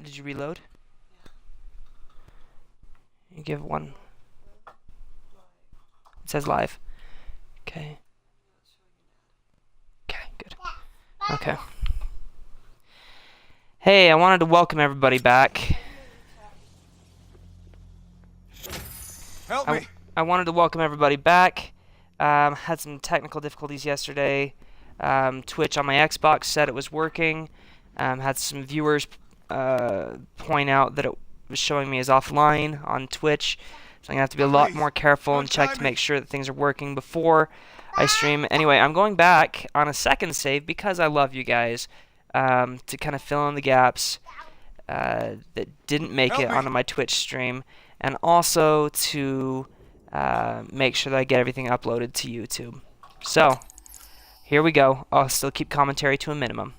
Did you reload? You give one. It says live. Okay. Okay, good. Okay. Hey, I wanted to welcome everybody back. Help me! I wanted to welcome everybody back. Had some technical difficulties yesterday. Twitch on my Xbox said it was working. Had some viewers point out that it was showing me as offline on Twitch. So I'm going to have to be a lot more careful and check to make sure that things are working before I stream. Anyway, I'm going back on a second save because I love you guys, to kind of fill in the gaps that didn't make it onto my Twitch stream, and also to make sure that I get everything uploaded to YouTube. So, here we go. I'll still keep commentary to a minimum.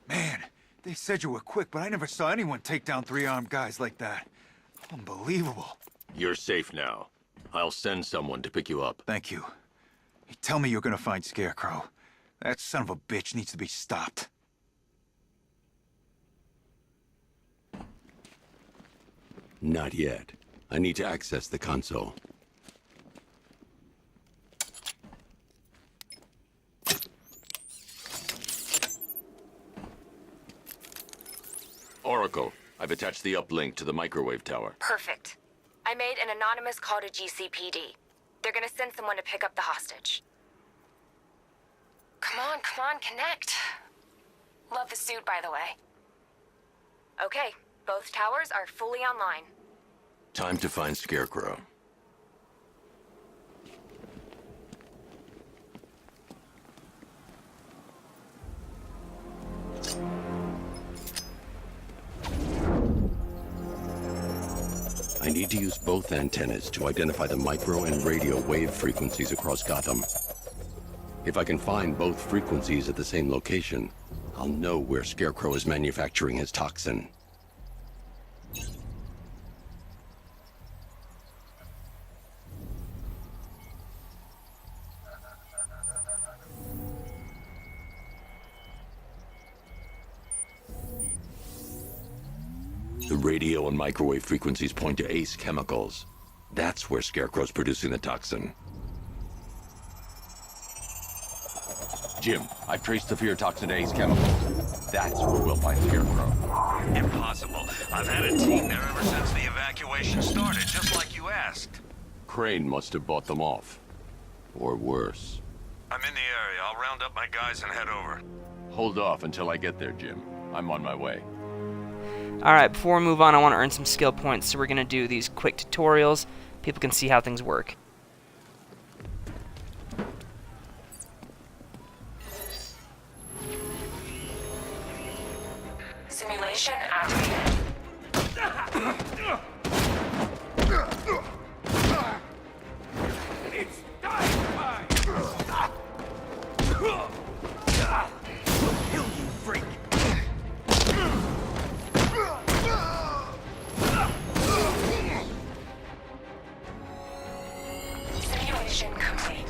Man, they said you were quick, but I never saw anyone take down 3 armed guys like that. Unbelievable. You're safe now. I'll send someone to pick you up. Thank you. You tell me you're gonna find Scarecrow. That son of a bitch needs to be stopped. Not yet. I need to access the console. Oracle, I've attached the uplink to the microwave tower. Perfect. I made an anonymous call to GCPD. They're gonna send someone to pick up the hostage. Come on, connect. Love the suit, by the way. Okay, both towers are fully online. Time to find Scarecrow. I need to use both antennas to identify the micro and radio wave frequencies across Gotham. If I can find both frequencies at the same location, I'll know where Scarecrow is manufacturing his toxin. The radio and microwave frequencies point to Ace Chemicals. That's where Scarecrow's producing the toxin. Jim, I've traced the fear toxin to Ace Chemicals. That's where we'll find Scarecrow. Impossible. I've had a team there ever since the evacuation started, just like you asked. Crane must have bought them off. Or worse. I'm in the area. I'll round up my guys and head over. Hold off until I get there, Jim. I'm on my way. Alright, before we move on, I want to earn some skill points, so we're going to do these quick tutorials. People can see how things work. Simulation activated. It's time! Kill you, freak! Simulation complete.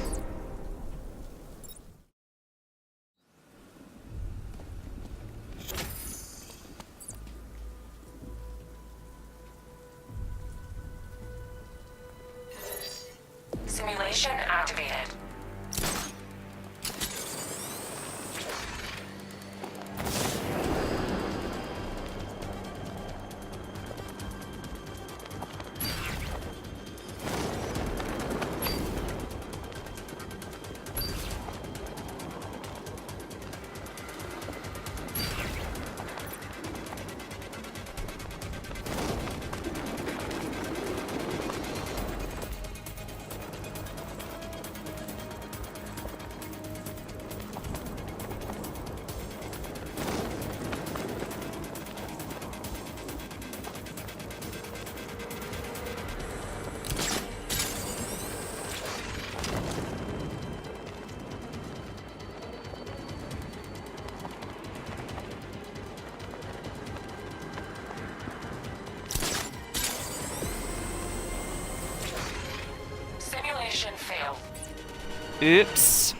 Oops.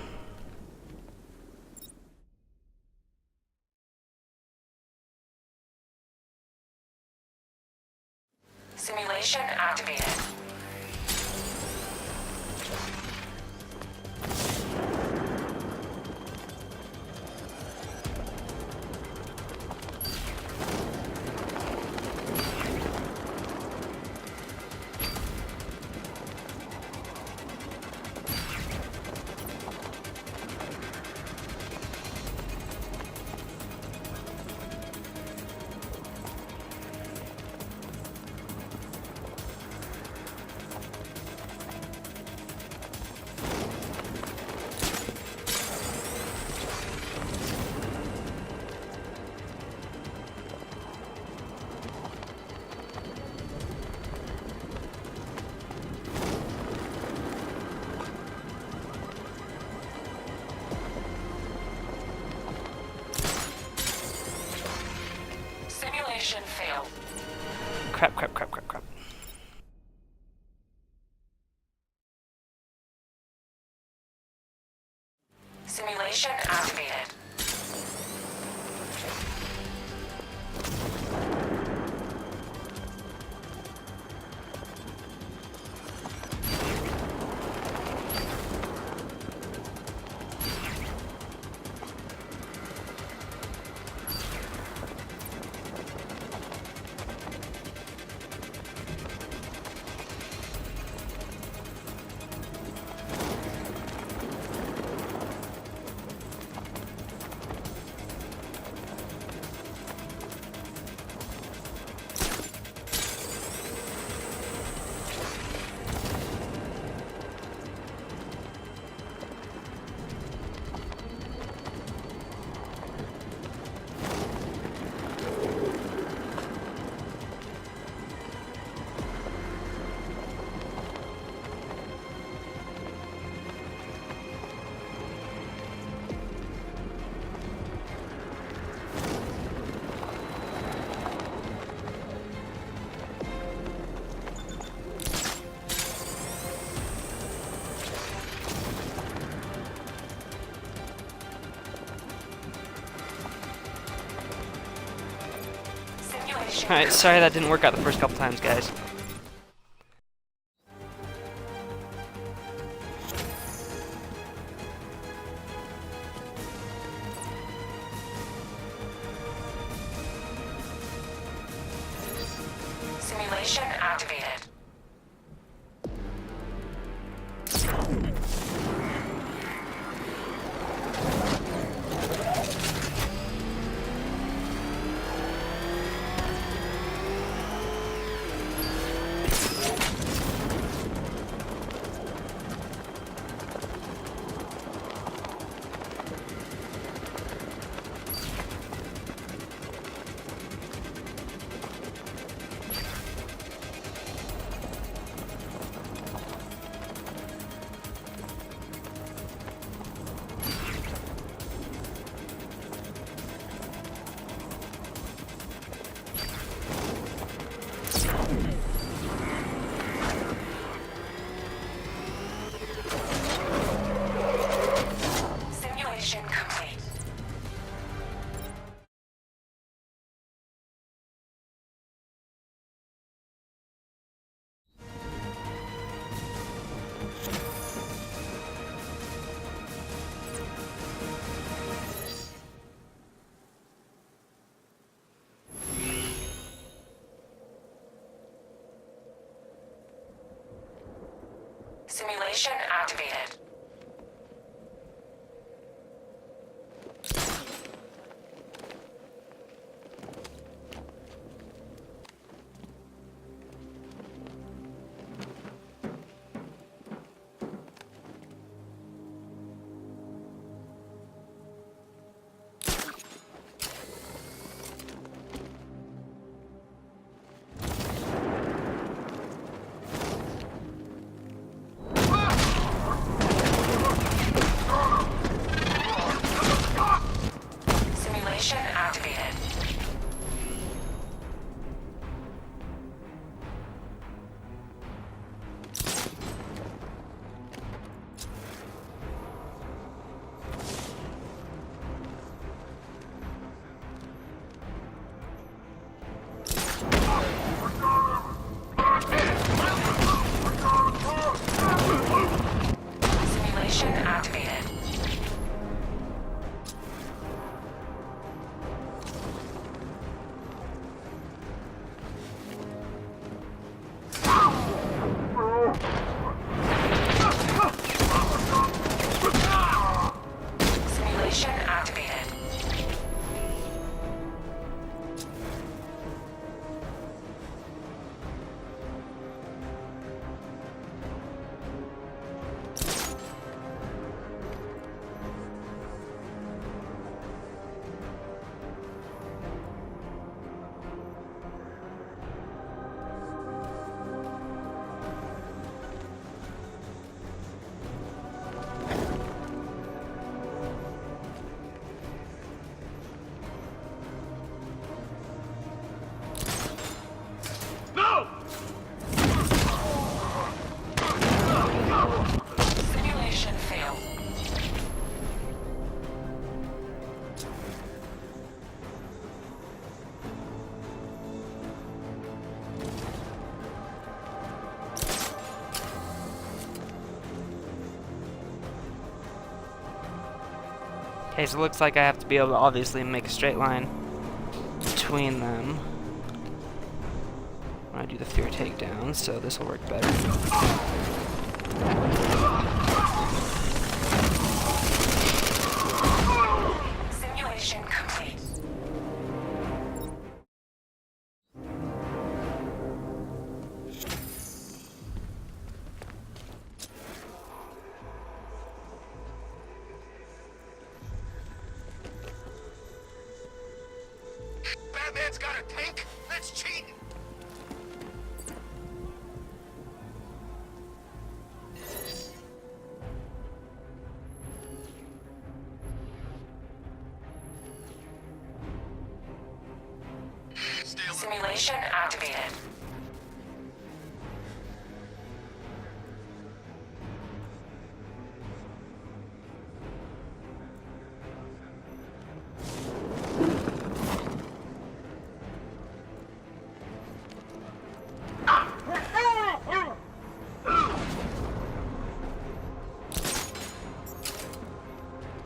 Simulation activated. Simulation failed. Crap, crap, crap, crap, crap. Simulation activated. Alright, sorry that didn't work out the first couple times, guys. Simulation activated. Simulation complete. Simulation activated. activated. Simulation activated. Simulation failed. Okay, so it looks like I have to be able to obviously make a straight line between them when I do the fear takedown, so this will work better. Simulation complete. Batman's got a tank? That's cheating! Simulation activated.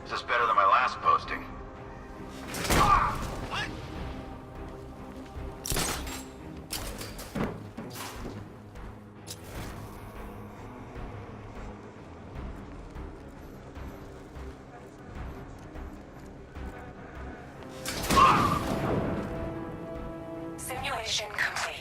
This is better than my last posting. What? Simulation complete.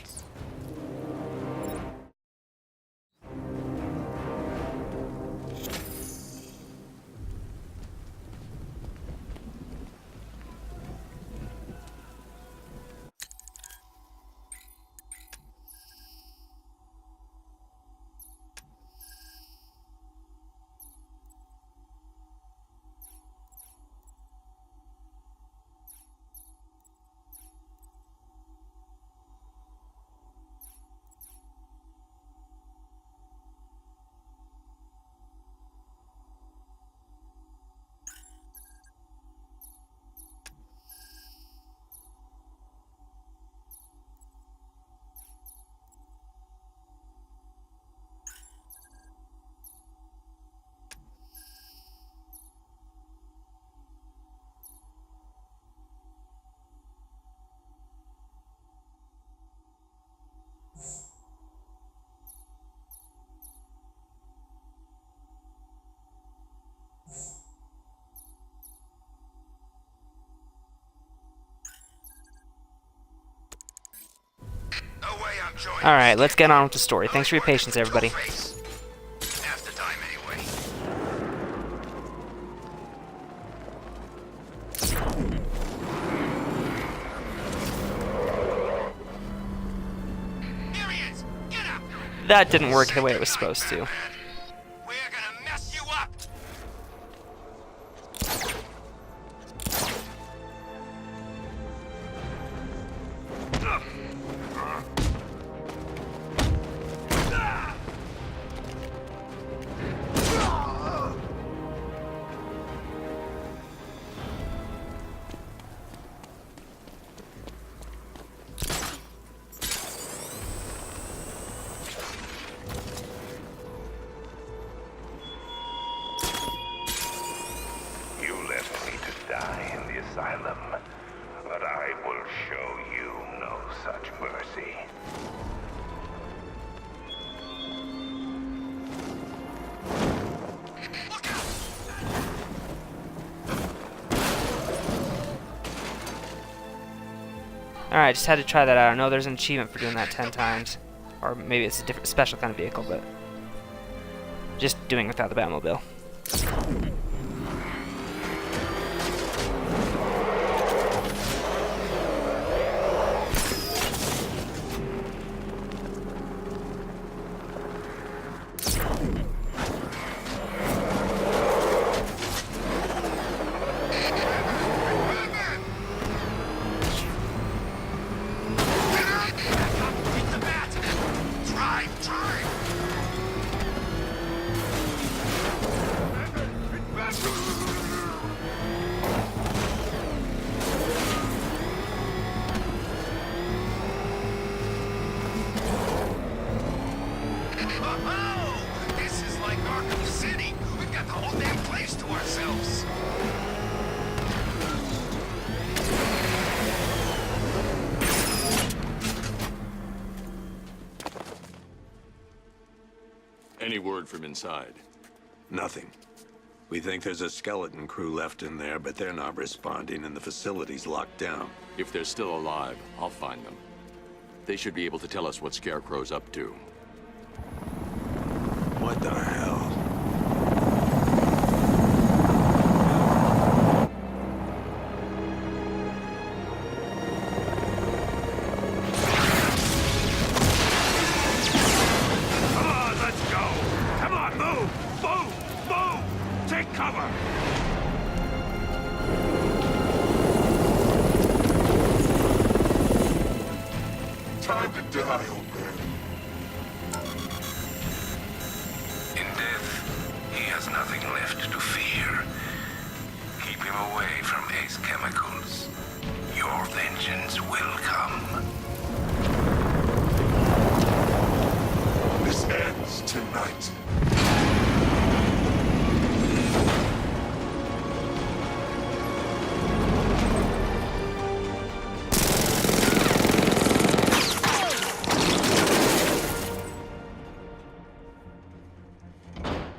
No way I'm joining. Alright, let's get on with the story. Thanks for your patience, everybody. Half the time, anyway. Here he is! Get up! That didn't work the way it was supposed to. We're gonna mess you up! asylum. But I will show you no such mercy. Alright, just had to try that out. I know there's an achievement for doing that 10 times. Or maybe it's a different special kind of vehicle, but just doing it without the Batmobile. Oh, this is like Arkham City. We've got the whole damn place to ourselves. Any word from inside? Nothing. We think there's a skeleton crew left in there, but they're not responding and the facility's locked down. If they're still alive, I'll find them. They should be able to tell us what Scarecrow's up to. What the hell? Come on, let's go! Come on, move! Move! Move! Take cover! Time to die, old man. In death, he has nothing left to fear. Keep him away from Ace Chemicals. Your vengeance will come. This ends tonight.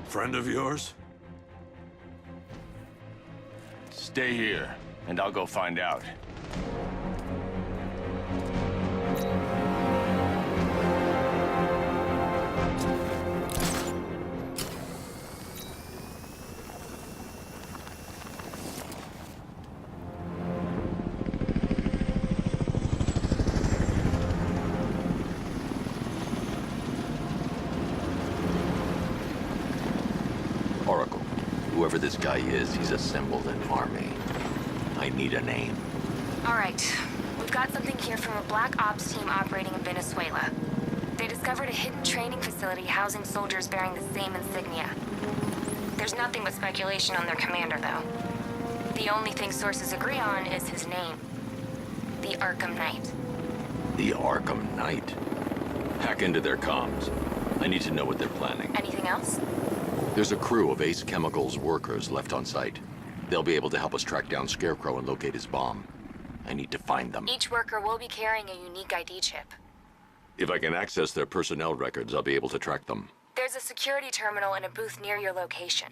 Friend of yours? Stay here, and I'll go find out. Oracle, whoever this guy is, he's assembled an army. I need a name. All right. We've got something here from a black ops team operating in Venezuela. They discovered a hidden training facility housing soldiers bearing the same insignia. There's nothing but speculation on their commander, though. The only thing sources agree on is his name. The Arkham Knight. The Arkham Knight. Hack into their comms. I need to know what they're planning. Anything else? There's a crew of Ace Chemicals workers left on site. They'll be able to help us track down Scarecrow and locate his bomb. I need to find them. Each worker will be carrying a unique ID chip. If I can access their personnel records, I'll be able to track them. There's a security terminal in a booth near your location.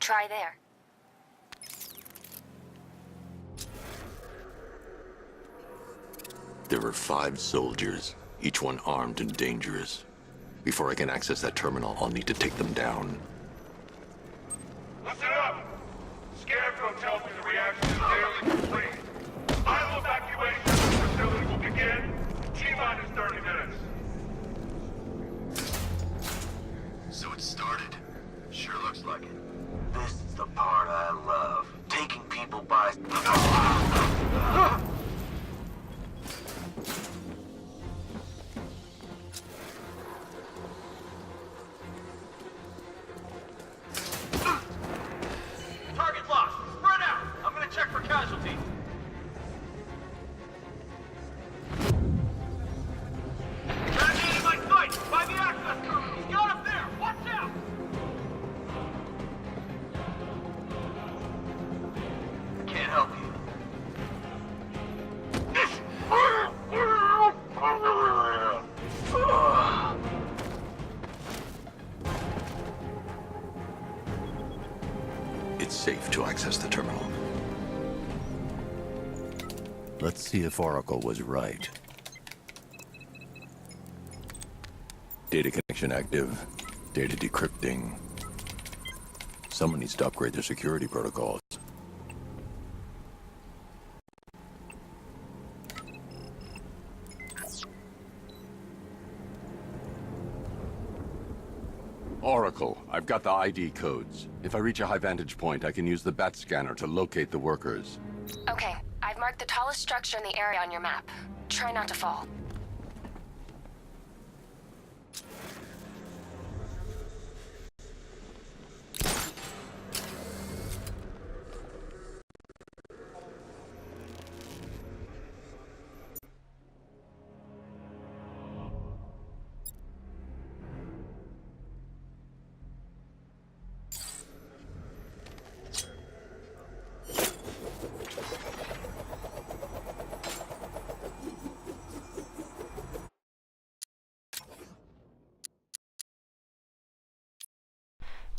Try there. There are 5 soldiers, each one armed and dangerous. Before I can access that terminal, I'll need to take them down. Listen up! Scarecrow tells me the reaction is nearly complete. Final evacuation of the facility will begin. T-minus 30 minutes. So it started. Sure looks like it. This is the part I love. Taking people by... Target locked. Spread out. I'm gonna check for casualties. Tragedy in my sight! By the access terminal! Get up there! Watch out! Can't help you. safe to access the terminal. Let's see if Oracle was right. Data connection active. Data decrypting. Someone needs to upgrade their security protocols. Oracle, I've got the ID codes. If I reach a high vantage point, I can use the bat scanner to locate the workers. Okay, I've marked the tallest structure in the area on your map. Try not to fall.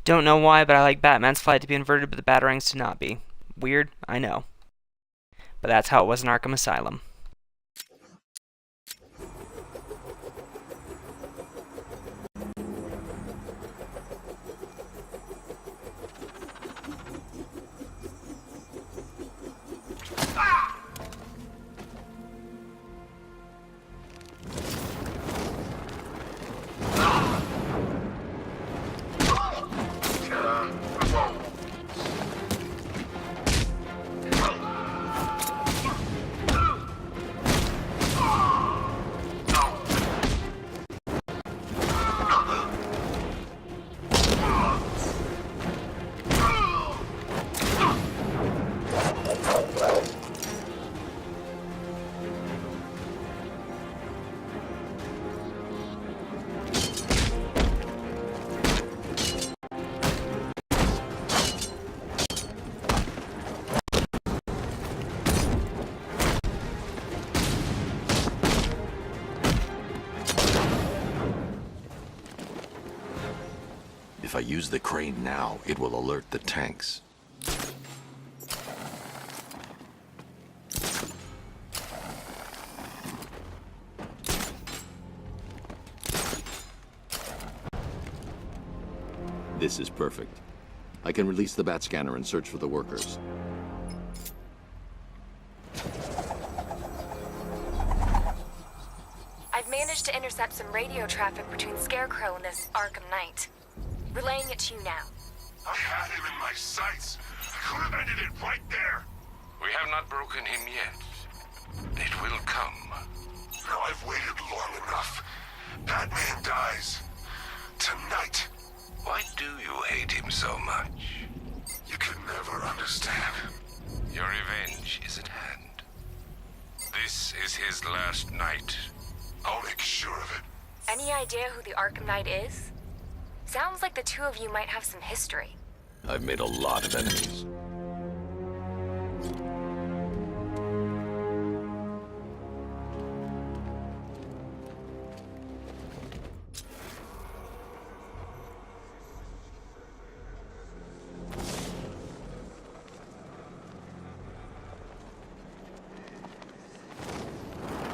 Don't know why, but I like Batman's flight to be inverted, but the Batarangs to not be. Weird, I know. But that's how it was in Arkham Asylum. If I use the crane now, it will alert the tanks. This is perfect. I can release the bat scanner and search for the workers. I've managed to intercept some radio traffic between Scarecrow and this Arkham Knight. Relaying it to you now. I had him in my sights. I could have ended it right there. We have not broken him yet. It will come. Now I've waited long enough. Batman dies. Tonight. Why do you hate him so much? You can never understand. Your revenge is at hand. This is his last night. I'll make sure of it. Any idea who the Arkham Knight is? Sounds like the two of you might have some history. I've made a lot of enemies.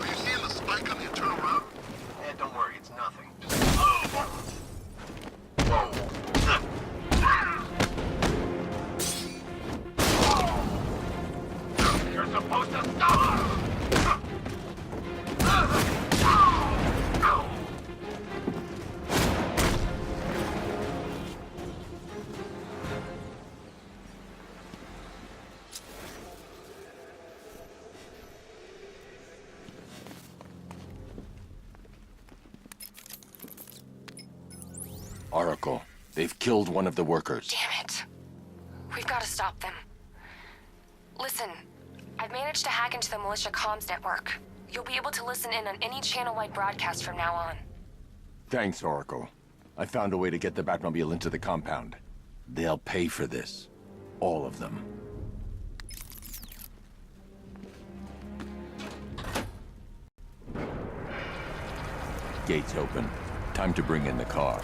Are you seeing the spike on the internal route? Eh, don't worry, it's nothing. You're supposed to stop! Oracle, they've killed one of the workers. Damn it. We've got to stop them. Listen, I've managed to hack into the militia comms network. You'll be able to listen in on any channel-wide broadcast from now on. Thanks, Oracle. I found a way to get the Batmobile into the compound. They'll pay for this. All of them. Gates open. Time to bring in the car.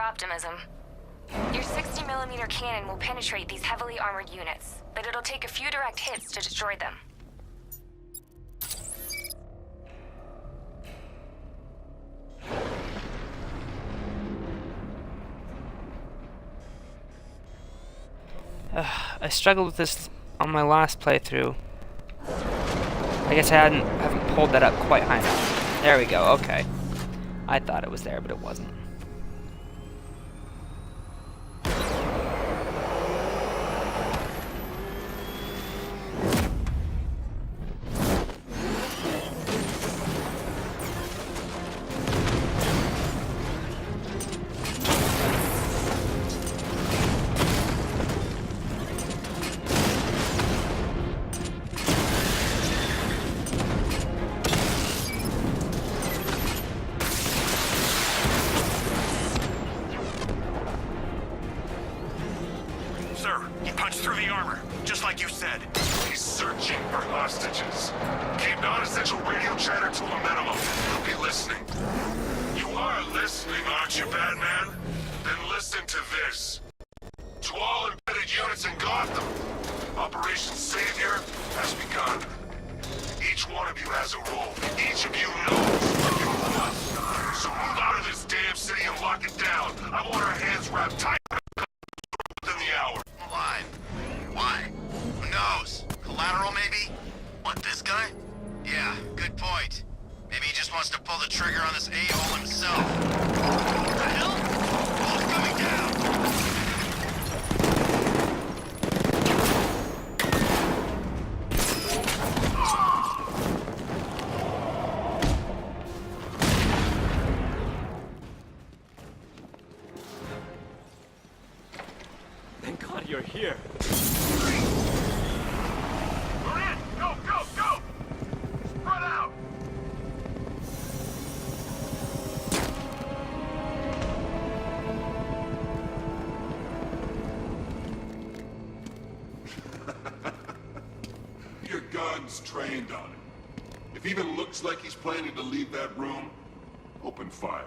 optimism. Your 60mm cannon will penetrate these heavily armored units, but it'll take a few direct hits to destroy them. I struggled with this on my last playthrough. I guess I haven't pulled that up quite high enough. There we go, okay. I thought it was there, but it wasn't. Sir, he punched through the armor, just like you said. He's searching for hostages. Keep non-essential radio chatter to a minimum. He'll be listening. You are listening, aren't you, Batman? Then listen to this. To all embedded units in Gotham, Operation Savior has begun. Each one of you has a role. Each of you knows what you must. So move out of this damn city and lock it down. I want our hands wrapped tight within the hour. Why? Why? Who knows? Collateral, maybe? What, this guy? Yeah, good point. Maybe he just wants to pull the trigger on this a-hole himself. What the hell? Wall's coming down! Thank God you're here. We're in! Go, go, go! Spread out! Your gun's trained on him. If he even looks like he's planning to leave that room, open fire.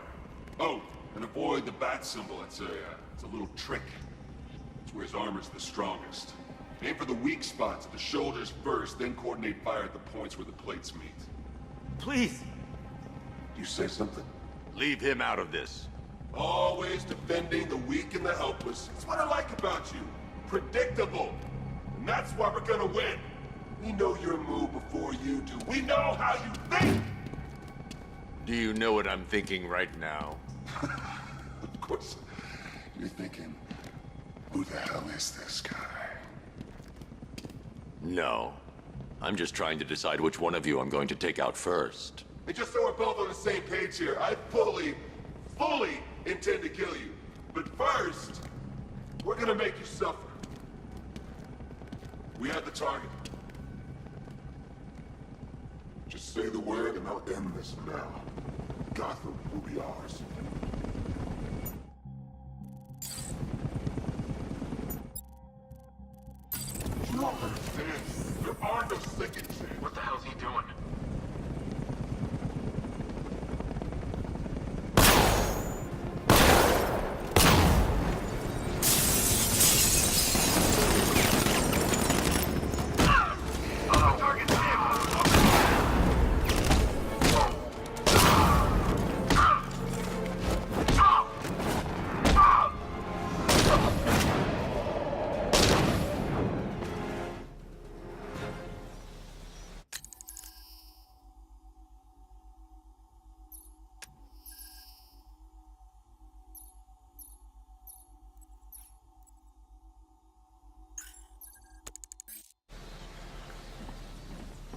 Oh, and avoid the bat symbol. It's a little trick. It's where his armor's the strongest. Aim for the weak spots at the shoulders first, then coordinate fire at the points where the plates meet. Please. You say something? Leave him out of this. Always defending the weak and the helpless. It's what I like about you. Predictable. And that's why we're gonna win. We know your move before you do. We know how you think! Do you know what I'm thinking right now? Of course, you're thinking, who the hell is this guy? No. I'm just trying to decide which one of you I'm going to take out first. And just so we're both on the same page here, I fully intend to kill you. But first, we're gonna make you suffer. We have the target. Just say the word and I'll end this now. Gotham will be ours. You don't understand. There are no second chances. What the hell's he doing?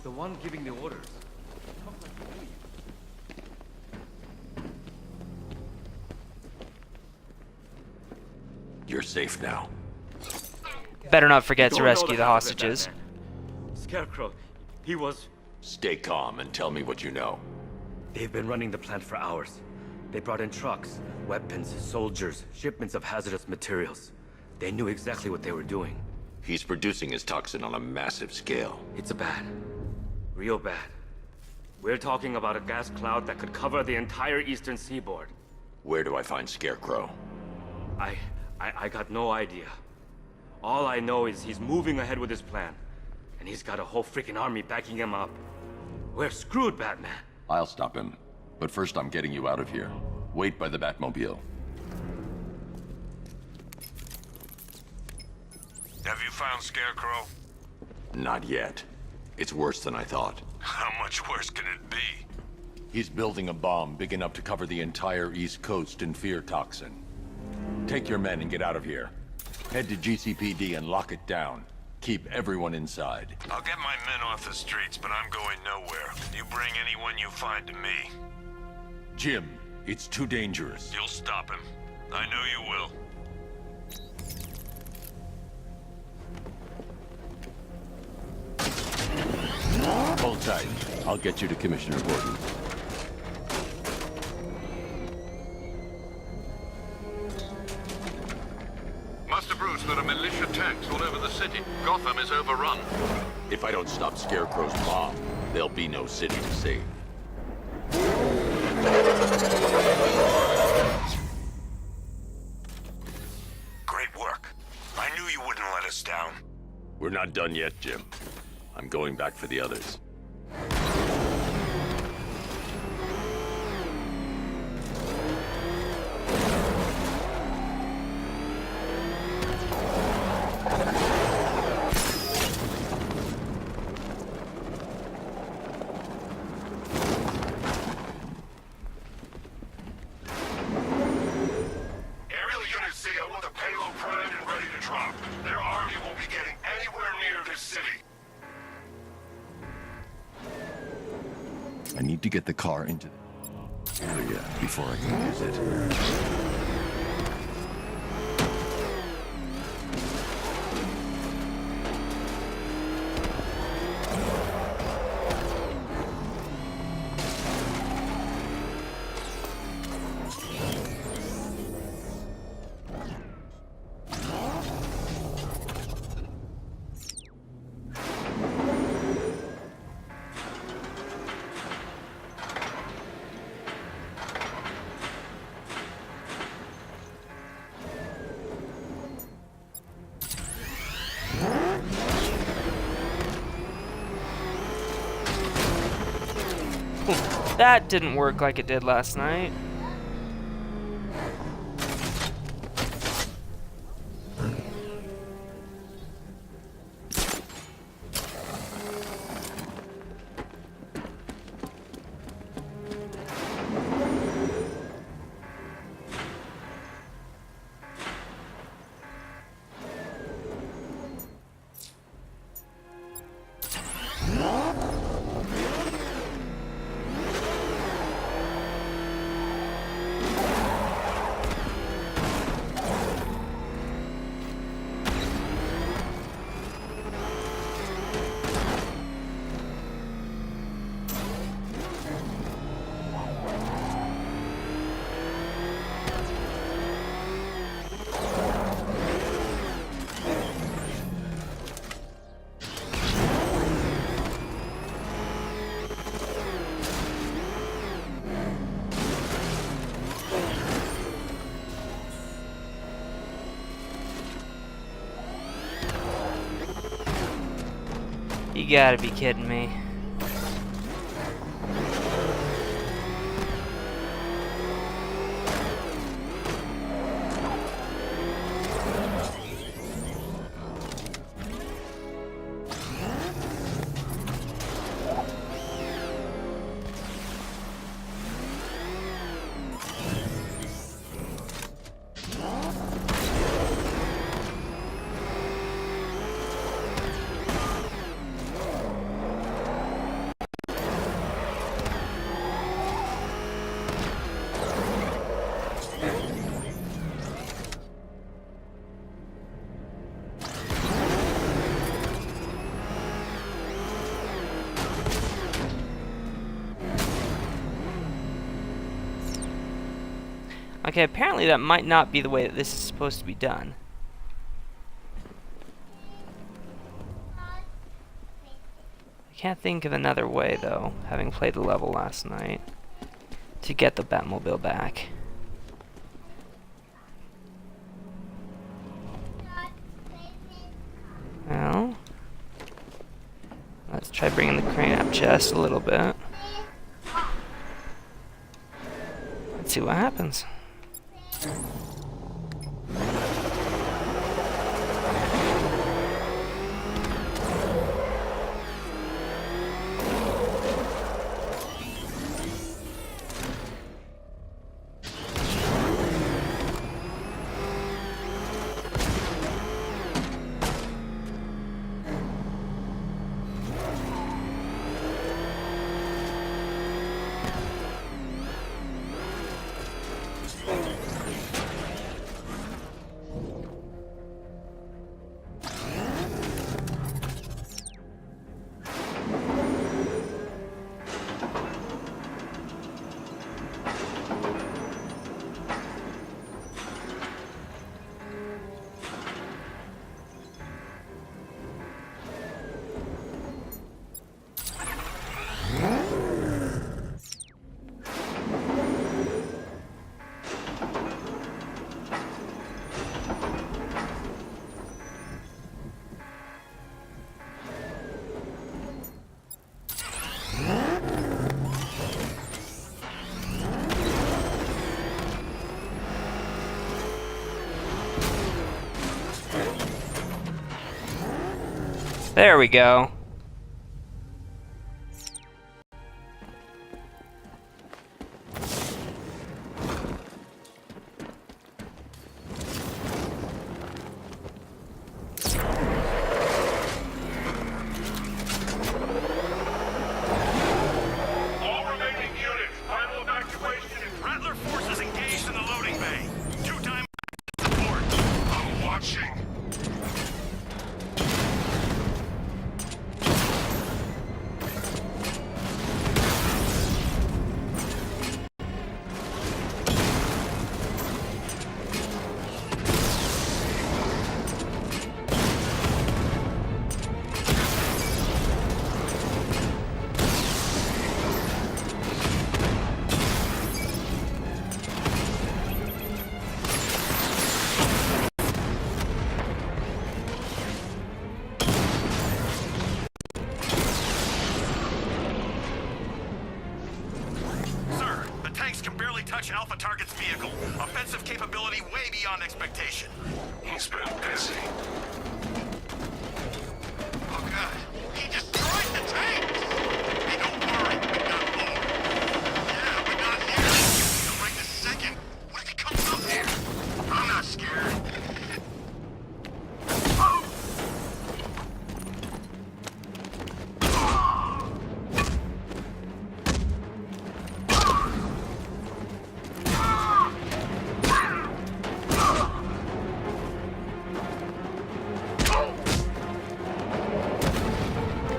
The one giving the orders. You're safe now. Better not forget You to don't know rescue the half of it, hostages. Batman. Scarecrow, he was... Stay calm and tell me what you know. They've been running the plant for hours. They brought in trucks, weapons, soldiers, shipments of hazardous materials. They knew exactly what they were doing. He's producing his toxin on a massive scale. It's bad. Real bad. We're talking about a gas cloud that could cover the entire eastern seaboard. Where do I find Scarecrow? I got no idea. All I know is he's moving ahead with his plan. And he's got a whole freaking army backing him up. We're screwed, Batman. I'll stop him. But first I'm getting you out of here. Wait by the Batmobile. Have you found Scarecrow? Not yet. It's worse than I thought. How much worse can it be? He's building a bomb big enough to cover the entire East Coast in fear toxin. Take your men and get out of here. Head to GCPD and lock it down. Keep everyone inside. I'll get my men off the streets, but I'm going nowhere. You bring anyone you find to me. Jim, it's too dangerous. You'll stop him. I know you will. Hold tight. I'll get you to Commissioner Gordon. Master Bruce, there are militia tanks all over the city. Gotham is overrun. If I don't stop Scarecrow's bomb, there'll be no city to save. Great work. I knew you wouldn't let us down. We're not done yet, Jim. I'm going back for the others. Aerial units see out with the payload primed and ready to drop. Their army won't be getting anywhere near this city. I need to get the car into the area before I can use it. That didn't work like it did last night. You gotta be kidding me. Okay, apparently that might not be the way that this is supposed to be done. I can't think of another way, though, having played the level last night, to get the Batmobile back. Try bringing the crane up just a little bit. Let's see what happens. There we go. All remaining units, final evacuation. Rattler forces engaged in the loading bay. 2 times support. I'm watching. Sir, the tanks can barely touch Alpha Target's vehicle. Offensive capability way beyond expectation. He's been busy. Oh god, he destroyed the tanks! Hey, don't worry, we got more. Yeah, but not here. Not right this second. What if he comes up here? I'm not scared.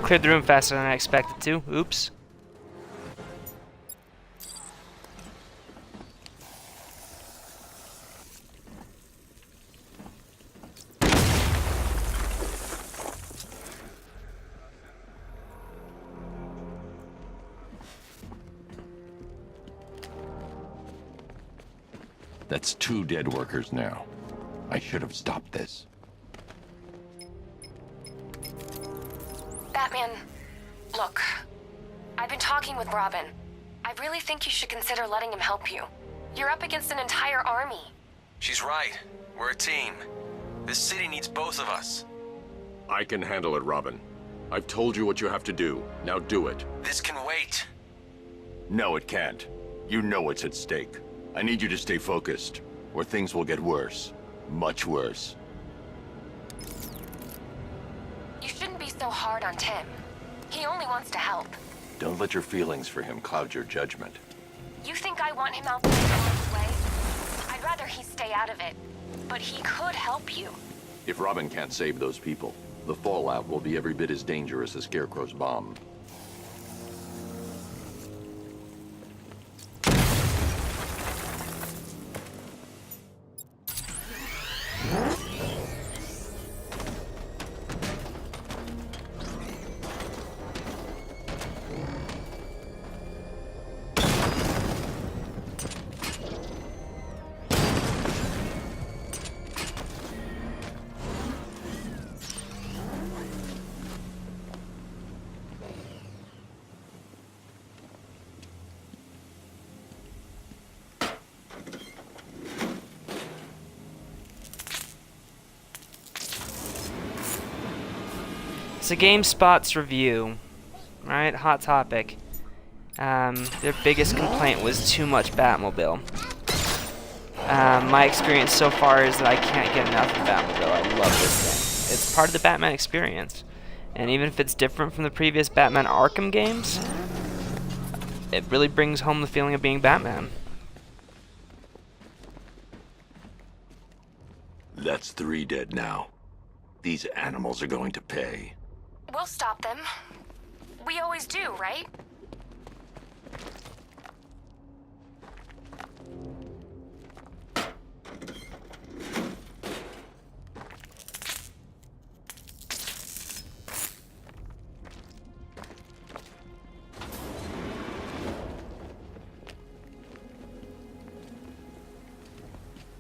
Cleared the room faster than I expected to. Oops. That's 2 dead workers now. I should have stopped this. Batman, look. I've been talking with Robin. I really think you should consider letting him help you. You're up against an entire army. She's right. We're a team. This city needs both of us. I can handle it, Robin. I've told you what you have to do. Now do it. This can wait. No, it can't. You know what's at stake. I need you to stay focused, or things will get worse. Much worse. You shouldn't be so hard on Tim. He only wants to help. Don't let your feelings for him cloud your judgment. You think I want him out there in harm's way? I'd rather he stay out of it. But he could help you. If Robin can't save those people, the fallout will be every bit as dangerous as Scarecrow's bomb. So GameSpot's review, right? Hot topic. Their biggest complaint was too much Batmobile. My experience so far is that I can't get enough of Batmobile. I love this thing. It's part of the Batman experience. And even if it's different from the previous Batman Arkham games, it really brings home the feeling of being Batman. That's 3 dead now. These animals are going to pay. We'll stop them. We always do, right?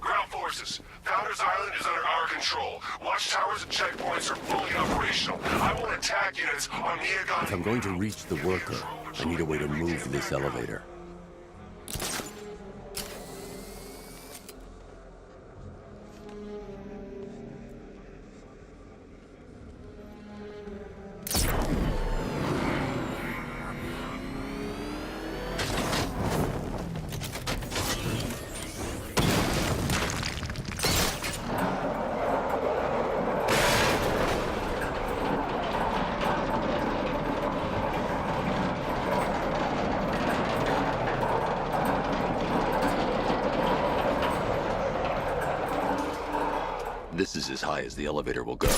Ground forces, Founders Island is under our control. Watchtowers and checkpoints are fully operational. I want attack units on Miyagon. If I'm going to reach the worker, I need a way to move this elevator. This is as high as the elevator will go.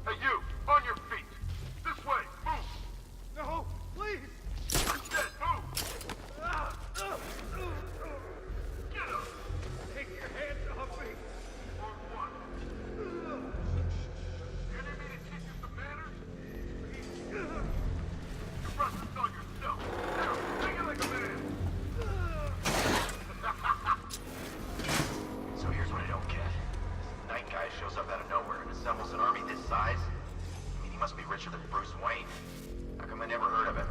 Hey, you! On your feet! This way! Move! No! Please! I'm dead! Move! Get up! Take your hands off me! Or what? You need me to teach you some manners? You brought this on yourself! Now, take it like a man! So here's what I don't get. This night guy shows up out of nowhere and assembles an army this size. I mean, he must be richer than Bruce Wayne. How come I never heard of him?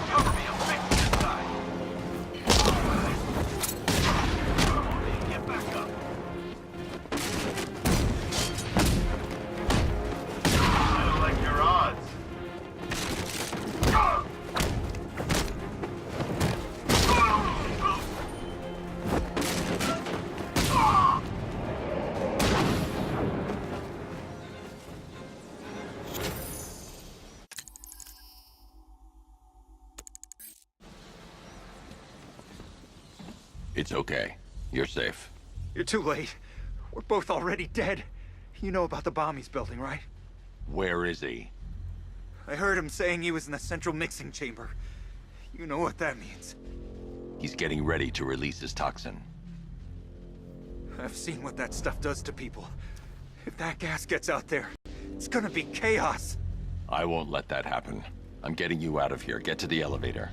Cover me, I'm fixing this guy. Come on, man, get back up. I don't like your odds. It's okay. You're safe. You're too late. We're both already dead. You know about the bomb he's building, right? Where is he? I heard him saying he was in the central mixing chamber. You know what that means. He's getting ready to release his toxin. I've seen what that stuff does to people. If that gas gets out there, it's gonna be chaos. I won't let that happen. I'm getting you out of here. Get to the elevator.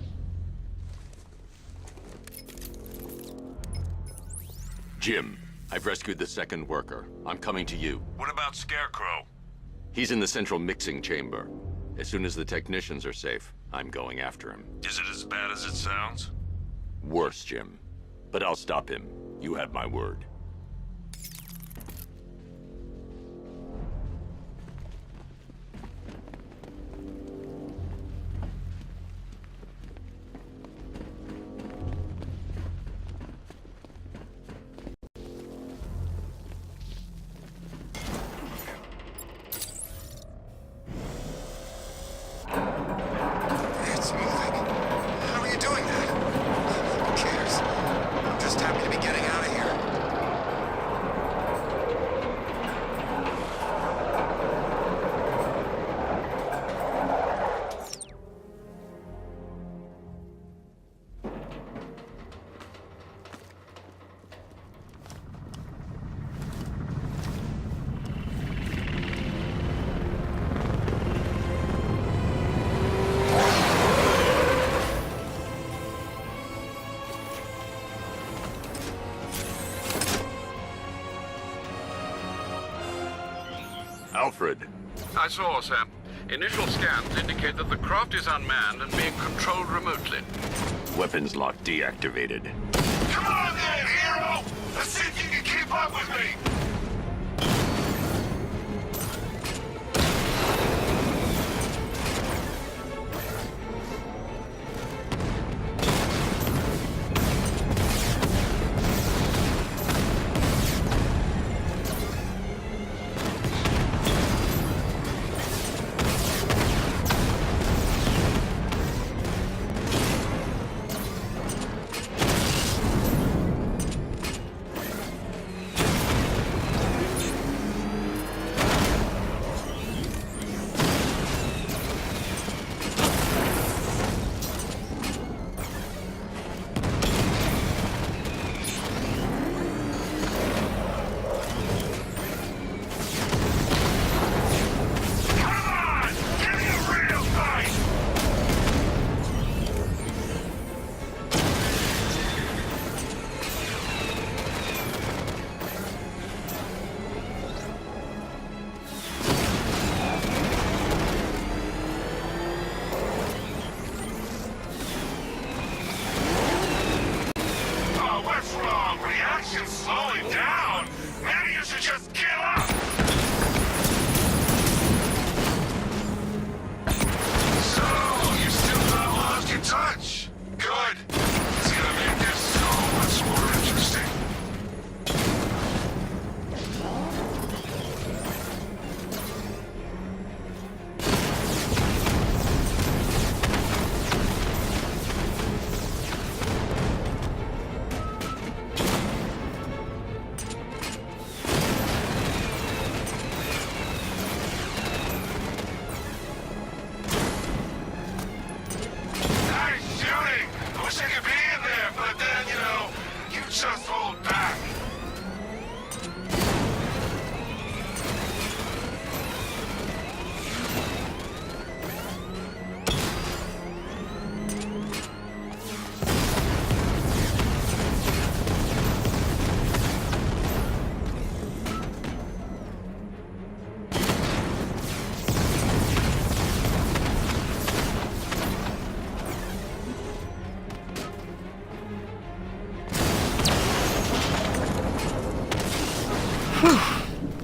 Jim, I've rescued the second worker. I'm coming to you. What about Scarecrow? He's in the central mixing chamber. As soon as the technicians are safe, I'm going after him. Is it as bad as it sounds? Worse, Jim. But I'll stop him. You have my word. It's moving. How are you doing that? Who cares? I'm just happy to be getting out of here. Alfred. I saw, sir. Initial scans indicate that the craft is unmanned and being controlled remotely. Weapons lock deactivated. Come on then, hero! Let's see if you can keep up with me!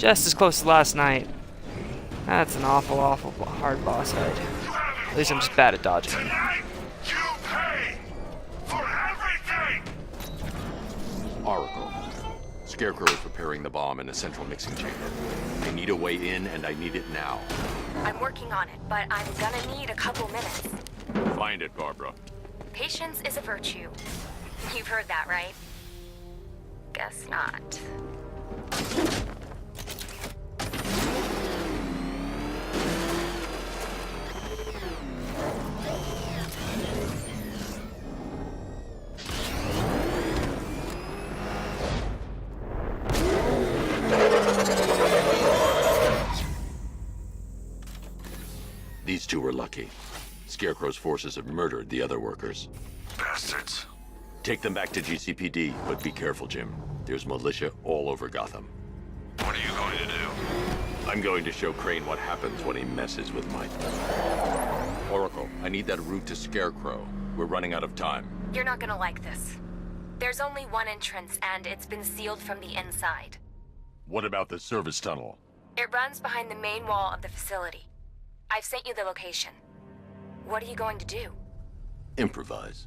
Just as close as last night. That's an awful, awful hard boss fight. At least I'm just bad at dodging. Tonight, you pay for everything! Oracle. Scarecrow is preparing the bomb in a central mixing chamber. I need a way in, and I need it now. I'm working on it, but I'm gonna need a couple minutes. Find it, Barbara. Patience is a virtue. You've heard that, right? Guess not. These two were lucky. Scarecrow's forces have murdered the other workers. Bastards. Take them back to GCPD, but be careful, Jim. There's militia all over Gotham. What are you going to do? I'm going to show Crane what happens when he messes with Mike. Oracle, I need that route to Scarecrow. We're running out of time. You're not gonna like this. There's only one entrance, and it's been sealed from the inside. What about the service tunnel? It runs behind the main wall of the facility. I've sent you the location. What are you going to do? Improvise.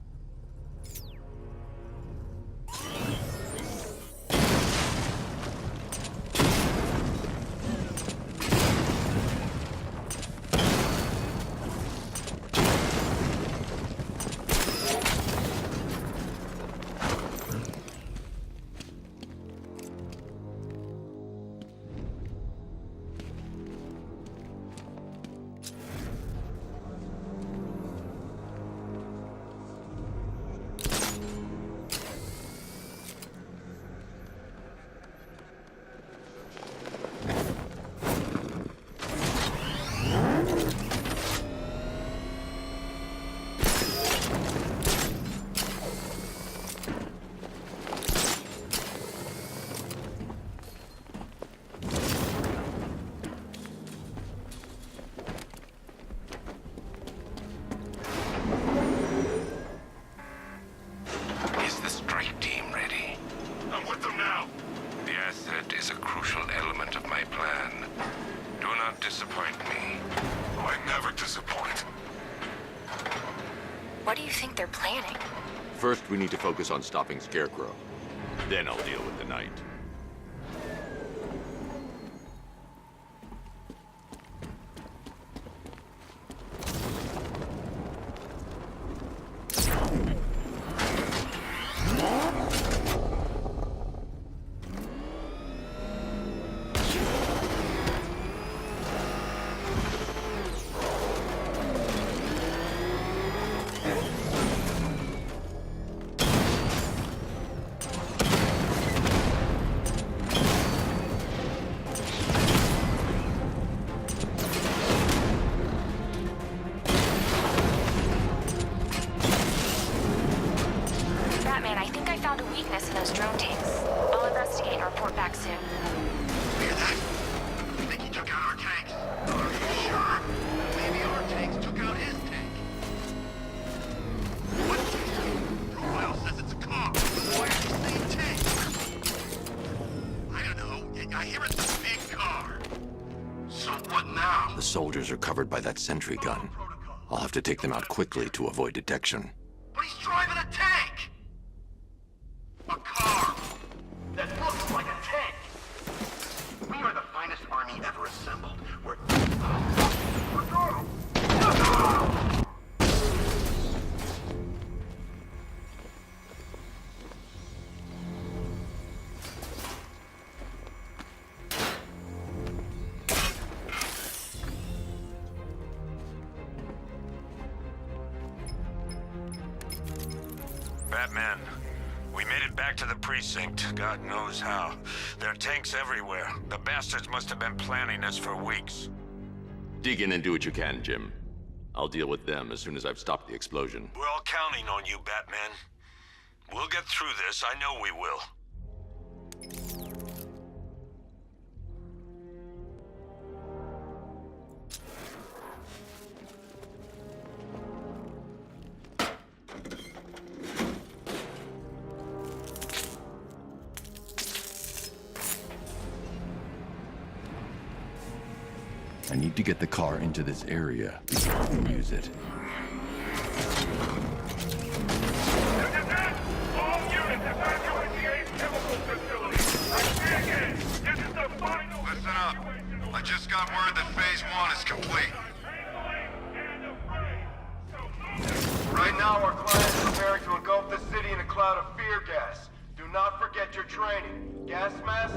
you think they're planning? First, we need to focus on stopping Scarecrow. Then I'll deal with the Knight. Batman, I think I found a weakness in those drone tanks. I'll investigate and report back soon. Hear that? I think he took out our tanks. Are you sure? Maybe our tanks took out his tank. What tank? Profile says it's a car. Why is it saying tank? I don't know. I hear it's a big car. So what now? The soldiers are covered by that sentry gun. I'll have to take them out quickly to avoid detection. But he's driving a tank! A car that looks like a tank! We are the finest army ever assembled. We're Batman, we made it back to the precinct, God knows how. There are tanks everywhere. The bastards must have been planning this for weeks. Dig in and do what you can, Jim. I'll deal with them as soon as I've stopped the explosion. We're all counting on you, Batman. We'll get through this, I know we will. I need to get the car into this area before I can use it. All units evacuate the Ace Chemical Facility. I say again, this is the final... Listen up. I just got word that Phase 1 is complete. Right now, our client is preparing to engulf the city in a cloud of fear gas. Do not forget your training. Gas mask?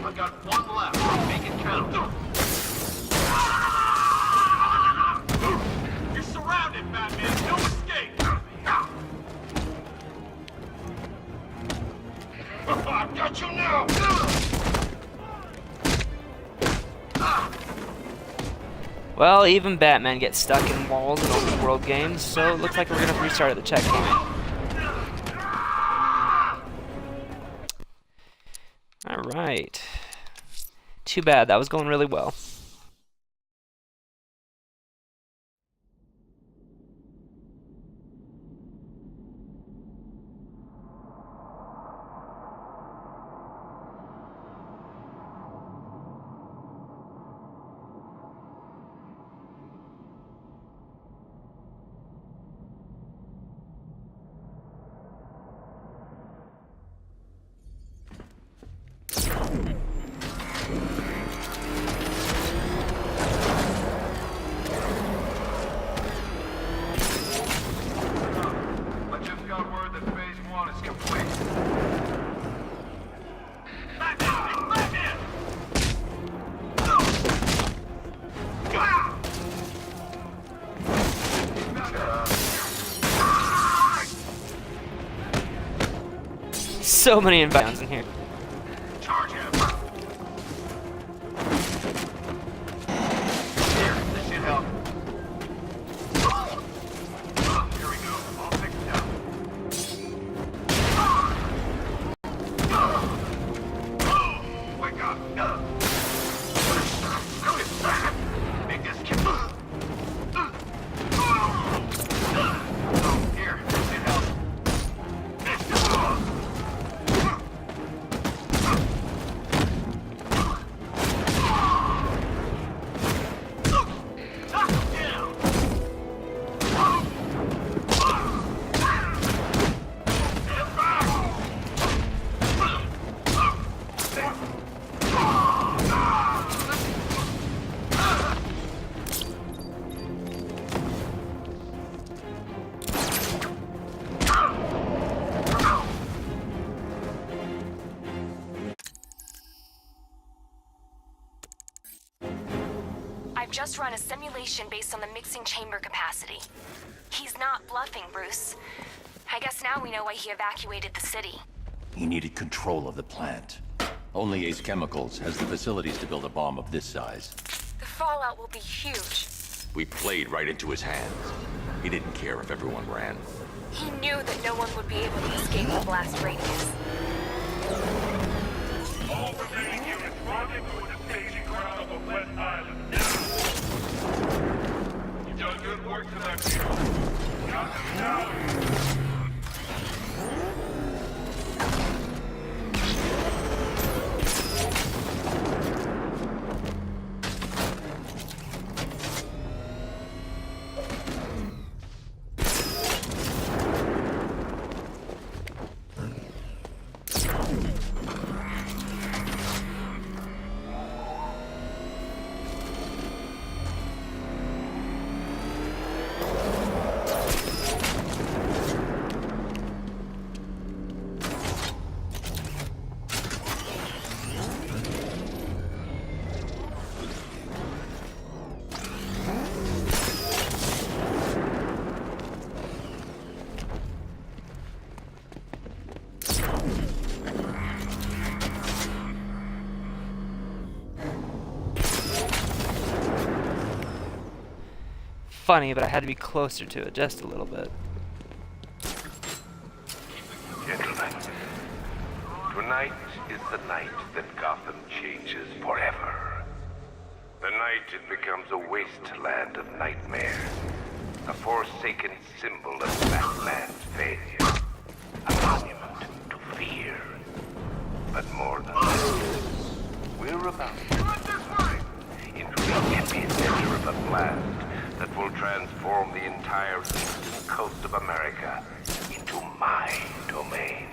I've got one left. Make it count. You're surrounded, Batman. No escape. I've got you now. Well, even Batman gets stuck in walls in open world games, so it looks like we're gonna restart at the checkpoint. Alright. Too bad, that was going really well. So many environments in here. Charge him. just run a simulation based on the mixing chamber capacity. He's not bluffing, Bruce. I guess now we know why he evacuated the city. He needed control of the plant. Only Ace Chemicals has the facilities to build a bomb of this size. The fallout will be huge. We played right into his hands. He didn't care if everyone ran. He knew that no one would be able to escape the blast radius. All remaining units rendezvous with the staging ground of the West Island now. You've done good work tonight, people. Got them down. Funny, but I had to be closer to it just a little bit. Gentlemen, tonight is the night that Gotham changes forever. The night it becomes a wasteland of nightmares, a forsaken symbol of Batman's failure, a monument to fear. But more than that, we're about to into the epicenter of a blast that will transform the entire eastern coast of America into my domain.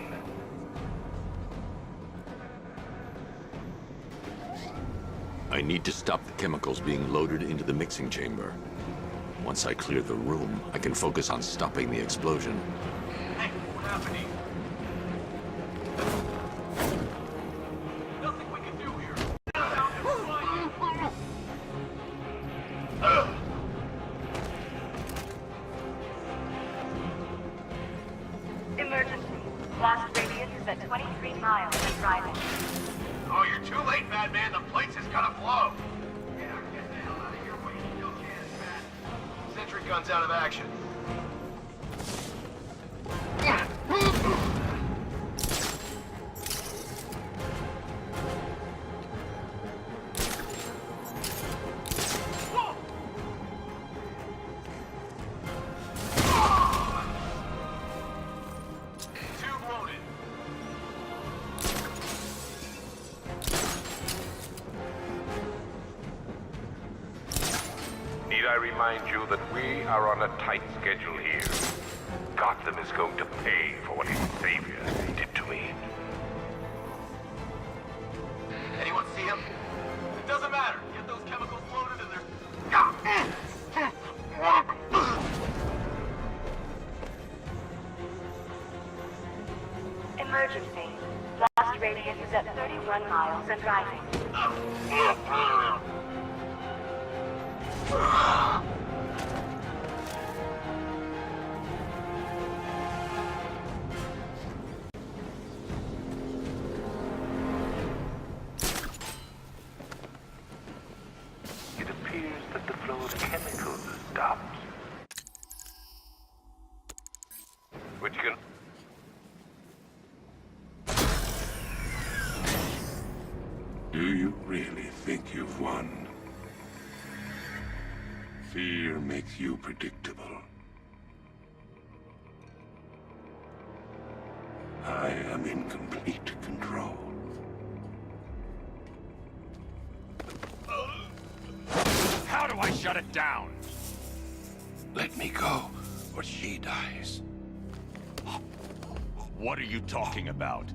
I need to stop the chemicals being loaded into the mixing chamber. Once I clear the room, I can focus on stopping the explosion. Hey, what's happening? Nothing we can do here. Emergency. Blast radius is at 23 miles and driving. Oh, you're too late, Madman. The place is gonna blow. Yeah, get the hell out of here while you still can, Bat. Sentry gun's out of action. Need I remind you that we are on a tight schedule here? Gotham is going to pay for what his savior did to me. Anyone see him? It doesn't matter. Get those chemicals loaded and they're... Emergency. Blast radius is at 31 miles and driving. It appears that the flow of chemicals has stopped. Which can... Do you really think you've won? Fear makes you predictable. I am in complete control. How do I shut it down? Let me go, or she dies. What are you talking about?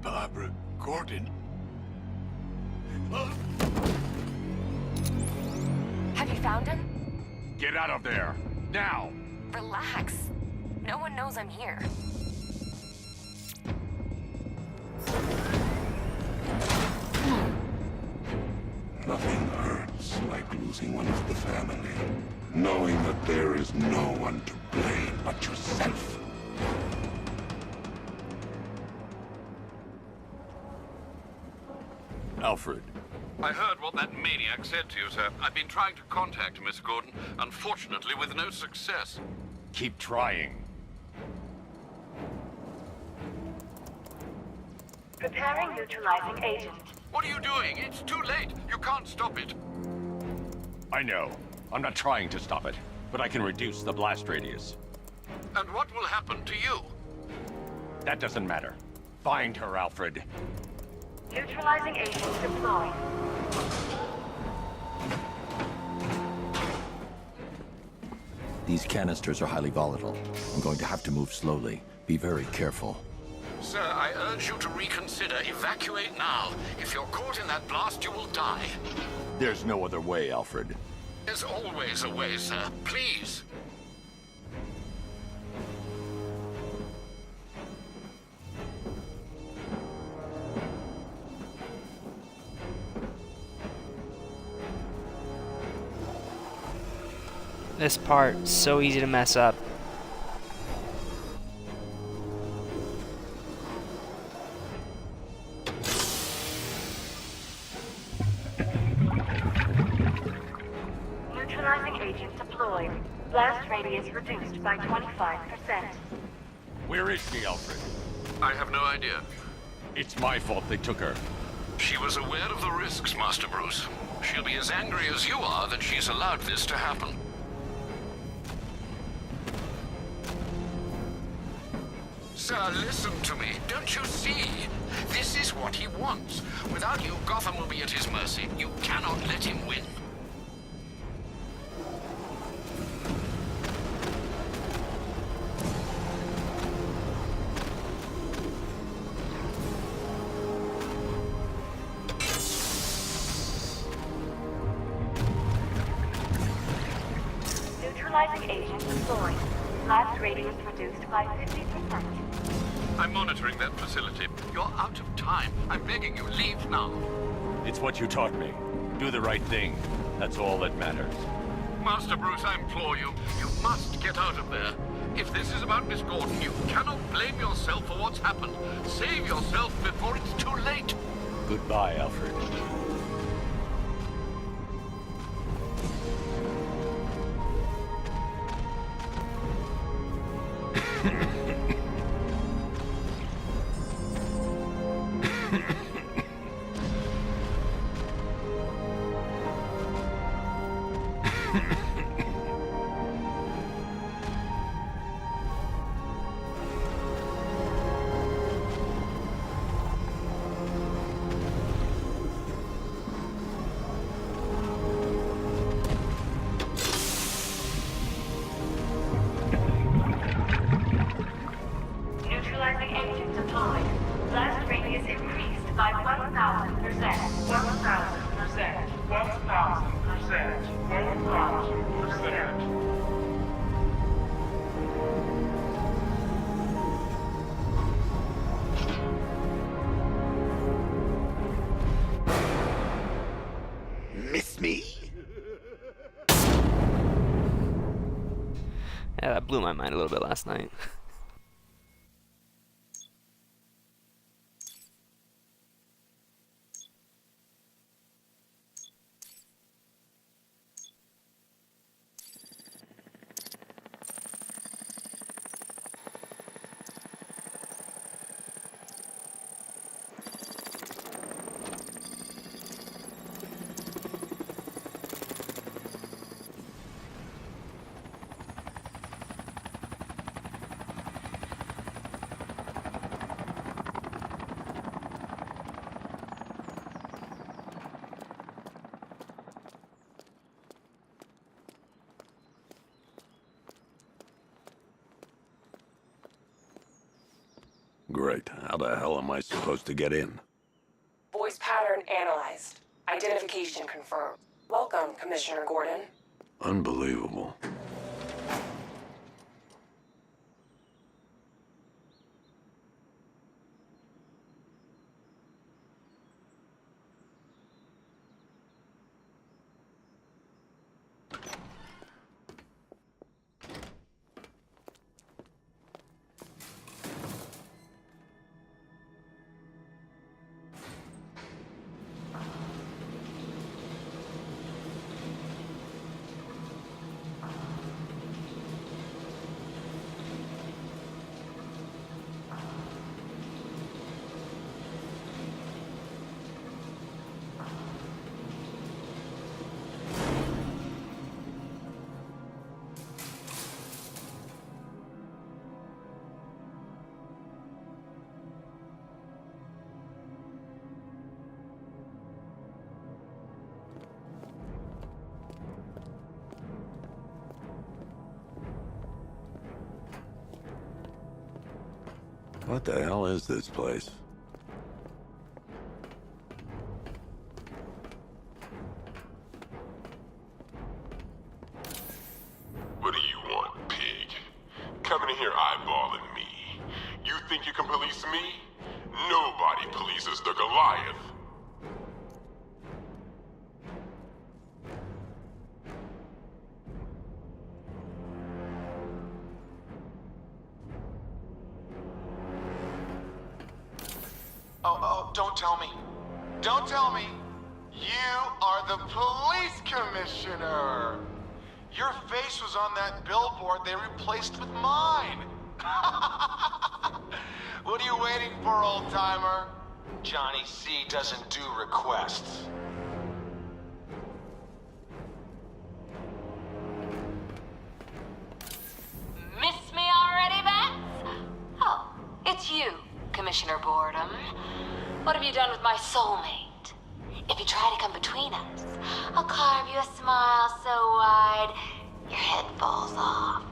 Barbara Gordon. Have you found him? Get out of there! Now! Relax. No one knows I'm here. Nothing hurts losing one of the family, knowing that there is no one to blame but yourself. Alfred. I heard what that maniac said to you, sir. I've been trying to contact Miss Gordon, unfortunately with no success. Keep trying. Preparing neutralizing agent. What are you doing? It's too late. You can't stop it. I know. I'm not trying to stop it, but I can reduce the blast radius. And what will happen to you? That doesn't matter. Find her, Alfred. Neutralizing agent deployed. These canisters are highly volatile. I'm going to have to move slowly. Be very careful. Sir, I urge you to reconsider. Evacuate now. If you're caught in that blast, you will die. There's no other way, Alfred. There's always a way, sir. Please. This part, so easy to mess up. Neutralizing agent deployed. Blast radius reduced by 25%. Where is she, Alfred? I have no idea. It's my fault they took her. She was aware of the risks, Master Bruce. She'll be as angry as you are that she's allowed this to happen. Sir, listen to me. Don't you see? This is what he wants. Without you, Gotham will be at his mercy. You cannot let him win. Neutralizing agent deployed. Blast radius reduced by 50%. I'm monitoring that facility. You're out of time. I'm begging you, leave now. It's what you taught me. Do the right thing. That's all that matters. Master Bruce, I implore you, you must get out of there. If this is about Miss Gordon, you cannot blame yourself for what's happened. Save yourself before it's too late. Goodbye, Alfred. Neutralizing agent deployed. Blast radius increased by 1,000%. 1,000%. 1,000%. 1,000%. Miss me? Yeah, that blew my mind a little bit last night. Great. How the hell am I supposed to get in? Voice pattern analyzed. Identification confirmed. Welcome, Commissioner Gordon. Unbelievable. What the hell is this place? What do you want, pig? Coming in here eyeballing me. You think you can police me? Nobody polices the Goliath. Oh, don't tell me. Don't tell me. You are the police commissioner. Your face was on that billboard they replaced with mine. What are you waiting for, old-timer? Johnny C doesn't do requests. Miss me already, Bats? Oh, it's you, Commissioner Boredom. What have you done with my soulmate? If you try to come between us, I'll carve you a smile so wide, your head falls off.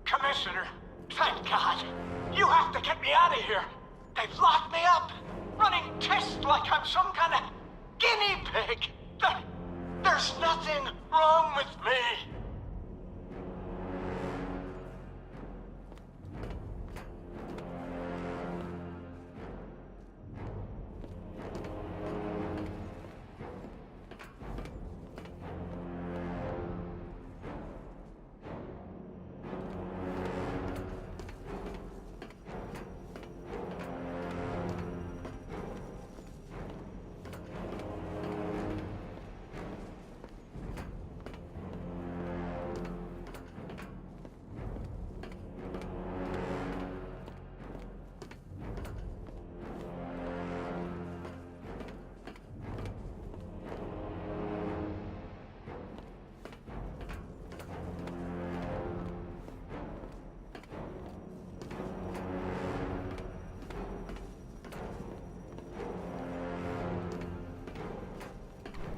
Commissioner, thank God. You have to get me out of here. They've locked me up, running tests like I'm some kind of guinea pig. There's nothing wrong with me.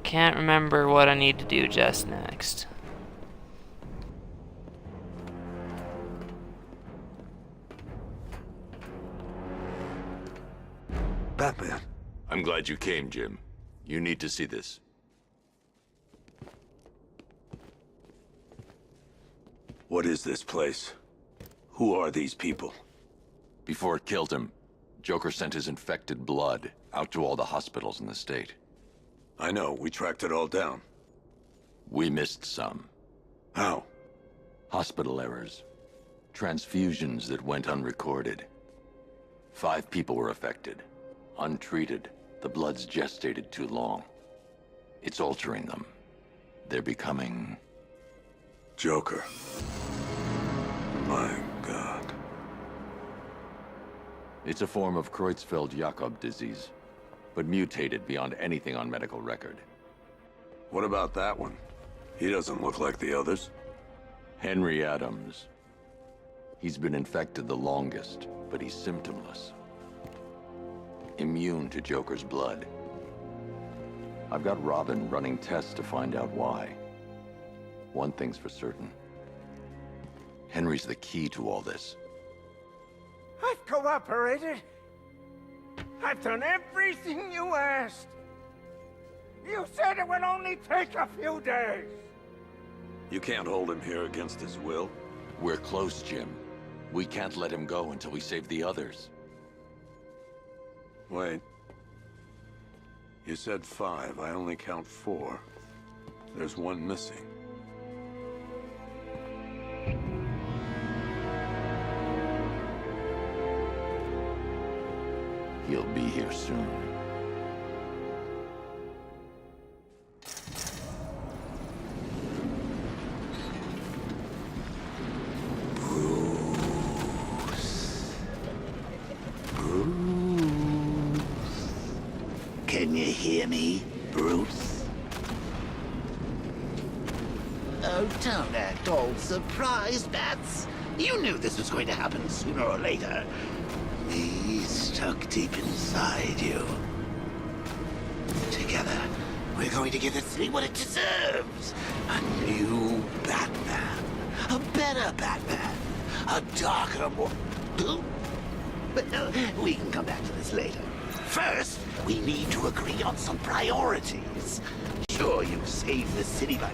Can't remember what I need to do just next. Batman. I'm glad you came, Jim. You need to see this. What is this place? Who are these people? Before it killed him, Joker sent his infected blood out to all the hospitals in the state. I know, we tracked it all down. We missed some. How? Hospital errors. Transfusions that went unrecorded. 5 people were affected. Untreated, the blood's gestated too long. It's altering them. They're becoming... Joker. My God. It's a form of Creutzfeldt-Jakob disease, but mutated beyond anything on medical record. What about that one? He doesn't look like the others. Henry Adams. He's been infected the longest, but he's symptomless. Immune to Joker's blood. I've got Robin running tests to find out why. One thing's for certain. Henry's the key to all this. I've cooperated. I've done everything you asked. You said it would only take a few days. You can't hold him here against his will. We're close, Jim. We can't let him go until we save the others. Wait. You said 5. I only count 4. There's one missing. He'll be here soon. Can you hear me, Bruce? Oh, don't act all surprised, Bats. You knew this was going to happen sooner or later. Me stuck deep inside you. Together, We're going to give the city what it deserves. A new Batman. A better Batman. A darker, more... Well, we can come back to this later. First, we need to agree on some priorities. Sure, you've saved the city by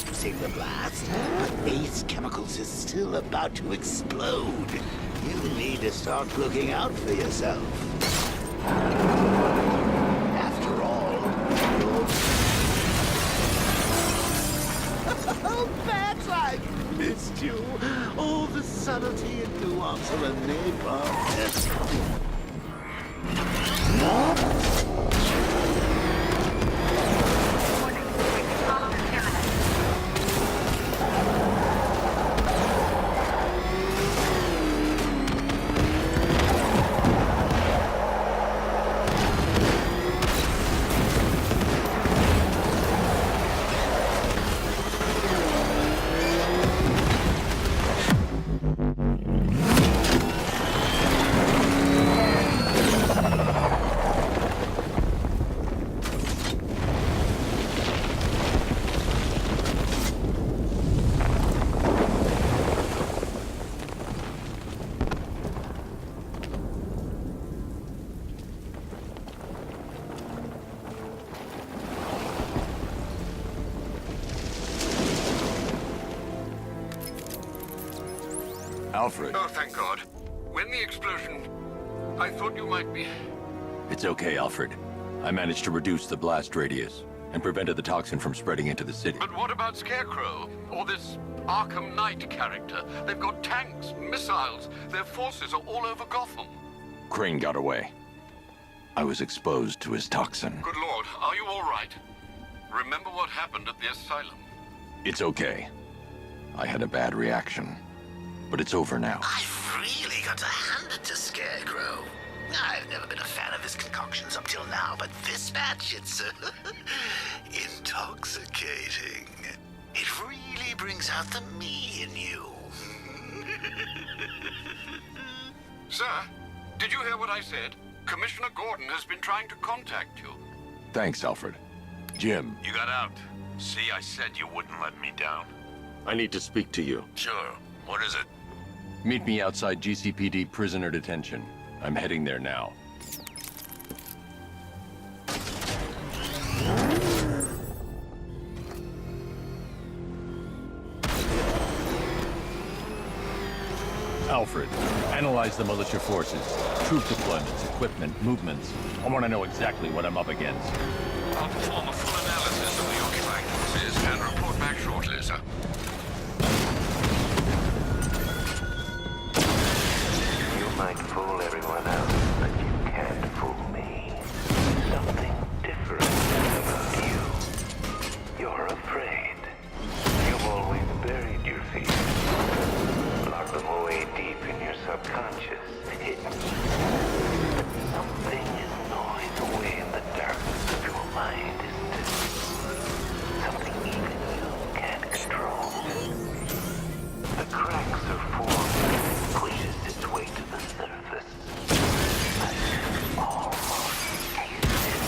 using the blast, but Ace Chemicals is still about to explode. You need to start looking out for yourself. After all, oh, Bats, I missed you. All the subtlety and nuance of a napalm. Alfred. Oh, thank God. When the explosion... I thought you might be... It's okay, Alfred. I managed to reduce the blast radius and prevented the toxin from spreading into the city. But what about Scarecrow? Or this Arkham Knight character? They've got tanks, missiles. Their forces are all over Gotham. Crane got away. I was exposed to his toxin. Good Lord, are you all right? Remember what happened at the asylum? It's okay. I had a bad reaction. But it's over now. I've really got to hand it to Scarecrow. I've never been a fan of his concoctions up till now, but this batch, it's intoxicating. It really brings out the me in you. Sir, did you hear what I said? Commissioner Gordon has been trying to contact you. Thanks, Alfred. Jim. You got out. See, I said you wouldn't let me down. I need to speak to you. Sure. What is it? Meet me outside GCPD prisoner detention. I'm heading there now. Alfred, analyze the militia forces, troop deployments, equipment, movements. I want to know exactly what I'm up against. I'll perform a full analysis of the occupying forces and report back shortly, sir. You might fool everyone else, but you can't fool me. Something different about you. You're afraid. You've always buried your fears. Locked them away deep in your subconscious, hidden. But something is gnawing away in the darkness of your mind, isn't it? Something even you can't control. The cracks are formed as it pushes its way to the surface. I can almost taste it.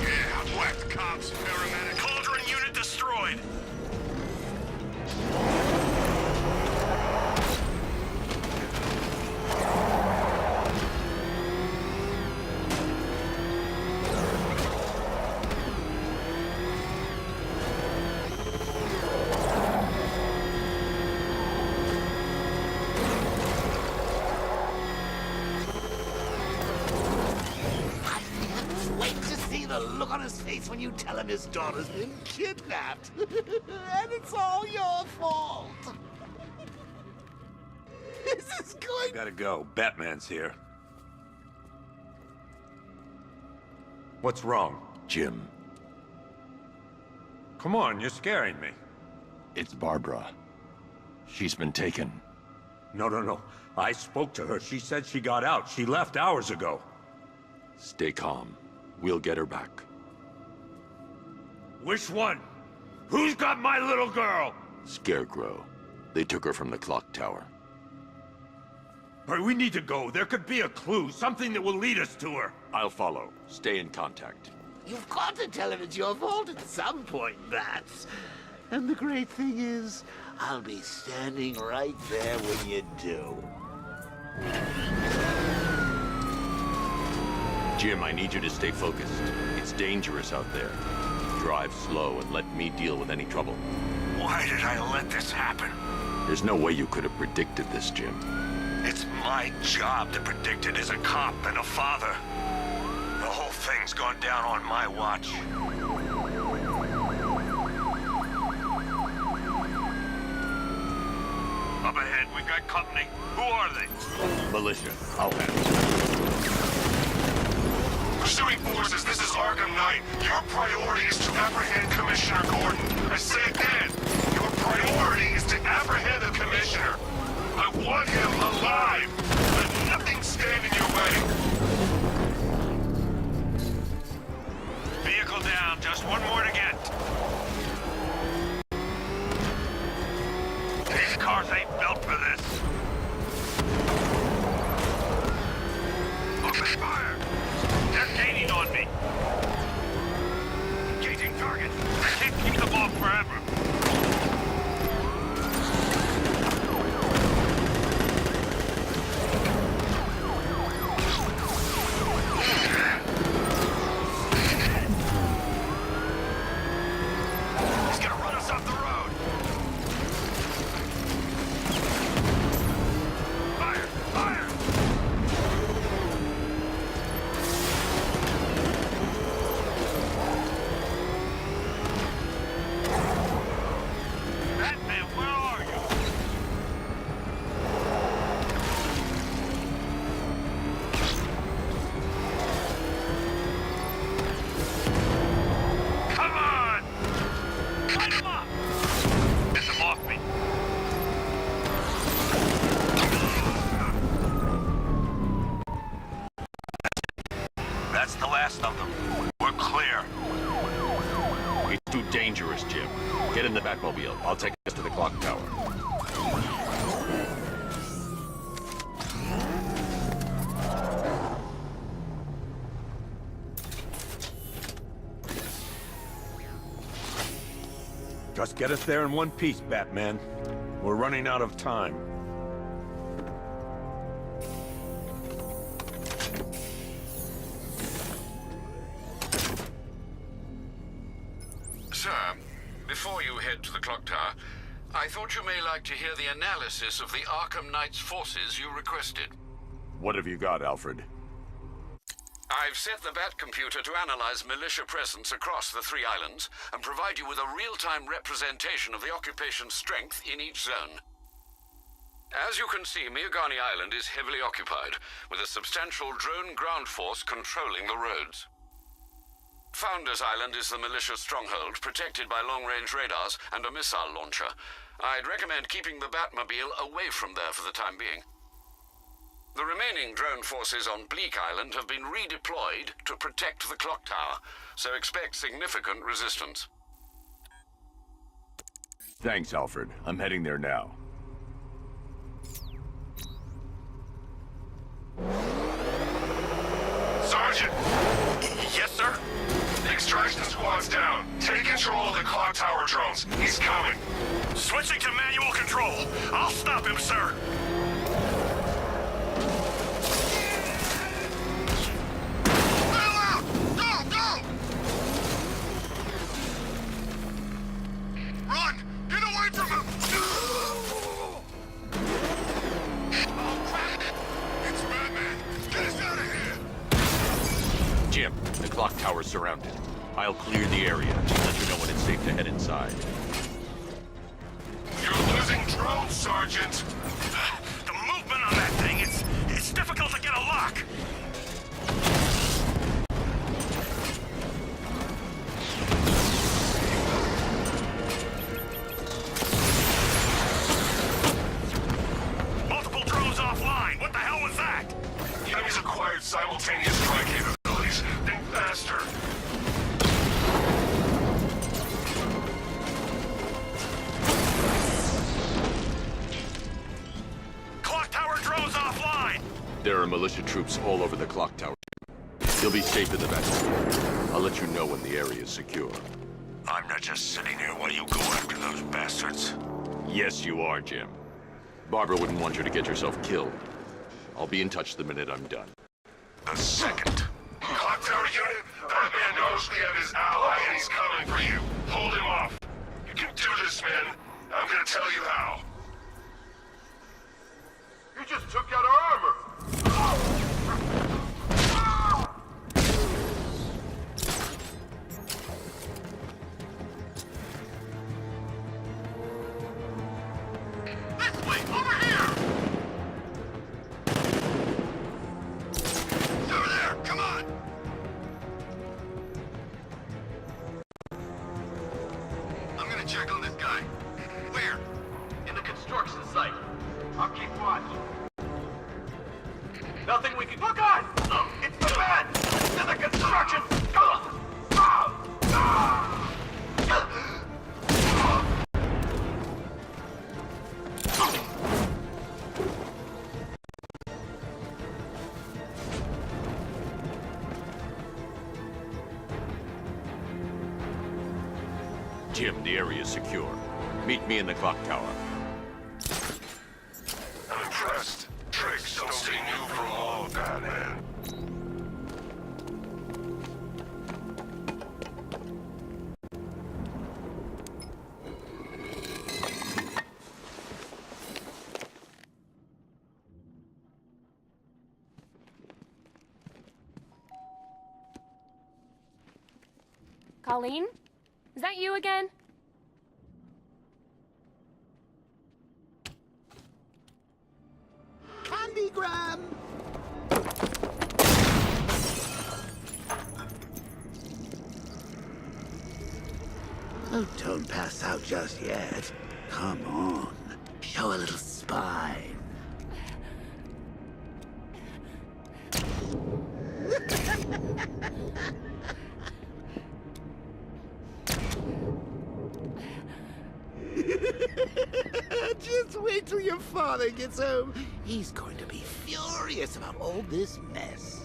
Yeah, whacked cops, paramedic. Cauldron unit destroyed. Wait to see the look on his face when you tell him his daughter's been kidnapped. And it's all your fault. This is going... Gotta go. Batman's here. What's wrong? Jim. Come on, you're scaring me. It's Barbara. She's been taken. No. I spoke to her. She said she got out. She left hours ago. Stay calm. We'll get her back. Which one? Who's got my little girl? Scarecrow. They took her from the clock tower. All right, we need to go. There could be a clue, something that will lead us to her. I'll follow. Stay in contact. You've got to tell him it's your fault at some point, Bats. And the great thing is, I'll be standing right there when you do. Jim, I need you to stay focused. It's dangerous out there. Drive slow and let me deal with any trouble. Why did I let this happen? There's no way you could have predicted this, Jim. It's my job to predict it as a cop and a father. The whole thing's gone down on my watch. Up ahead, we got company. Who are they? Militia. I'll handle it. Pursuing forces, this is Arkham Knight. Your priority is to apprehend Commissioner Gordon. I say again, your priority is to apprehend the Commissioner. I want him alive. Let nothing stand in your way. Vehicle down, just one more to get. These cars ain't built for this. Open fire! They're gaining on me. Engaging target. I can't keep them off forever. He's gonna run us off the road. Fire! Fire! Batman, where are you? Come on! Light him up! Get them off me! That's the last of them. We're clear. It's too dangerous, Jim. Get in the Batmobile. I'll take us to the clock tower. Just get us there in one piece, Batman. We're running out of time. Sir, before you head to the clock tower, I thought you may like to hear the analysis of the Arkham Knight's forces you requested. What have you got, Alfred? I've set the Bat computer to analyze militia presence across the 3 islands and provide you with a real-time representation of the occupation's strength in each zone. As you can see, Miagani Island is heavily occupied, with a substantial drone ground force controlling the roads. Founders Island is the militia stronghold, protected by long-range radars and a missile launcher. I'd recommend keeping the Batmobile away from there for the time being. The remaining drone forces on Bleak Island have been redeployed to protect the clock tower, so expect significant resistance. Thanks, Alfred. I'm heading there now. Sergeant! Yes, sir? The extraction squad's down. Take control of the clock tower drones. He's coming. Switching to manual control. I'll stop him, sir. Run! Get away from him! Oh, crap! It's Batman! Get us out of here! Jim, the clock tower's surrounded. I'll clear the area. Let you know when it's safe to head inside. You're losing drones, Sergeant! The movement on that thing, it's difficult to get a lock. Multiple drones offline. What the hell was that? The enemy's acquired simultaneous strike capabilities. Think faster. There are militia troops all over the clock tower. You'll be safe in the vestibule. I'll let you know when the area is secure. I'm not just sitting here while you go after those bastards. Yes, you are, Jim. Barbara wouldn't want you to get yourself killed. I'll be in touch the minute I'm done. The second. Clock tower unit, Batman knows we have his ally and he's coming for you. Hold him off. You can do this, man. I'm gonna tell you how. You just took out our armor! This way, over here! Over there, come on! I'm gonna check on this guy. Where? In the construction site. I'll keep watch. Nothing we can... Look on! It's the man! It's in the construction! Jim, the area is secure. Meet me in the clock tower. I'm impressed. Tricks don't stay new for long, Batman. Colleen? Is that you again? Candygram! Oh, don't pass out just yet. Come on. Show a little spine. Just wait till your father gets home. He's going to be furious about all this mess.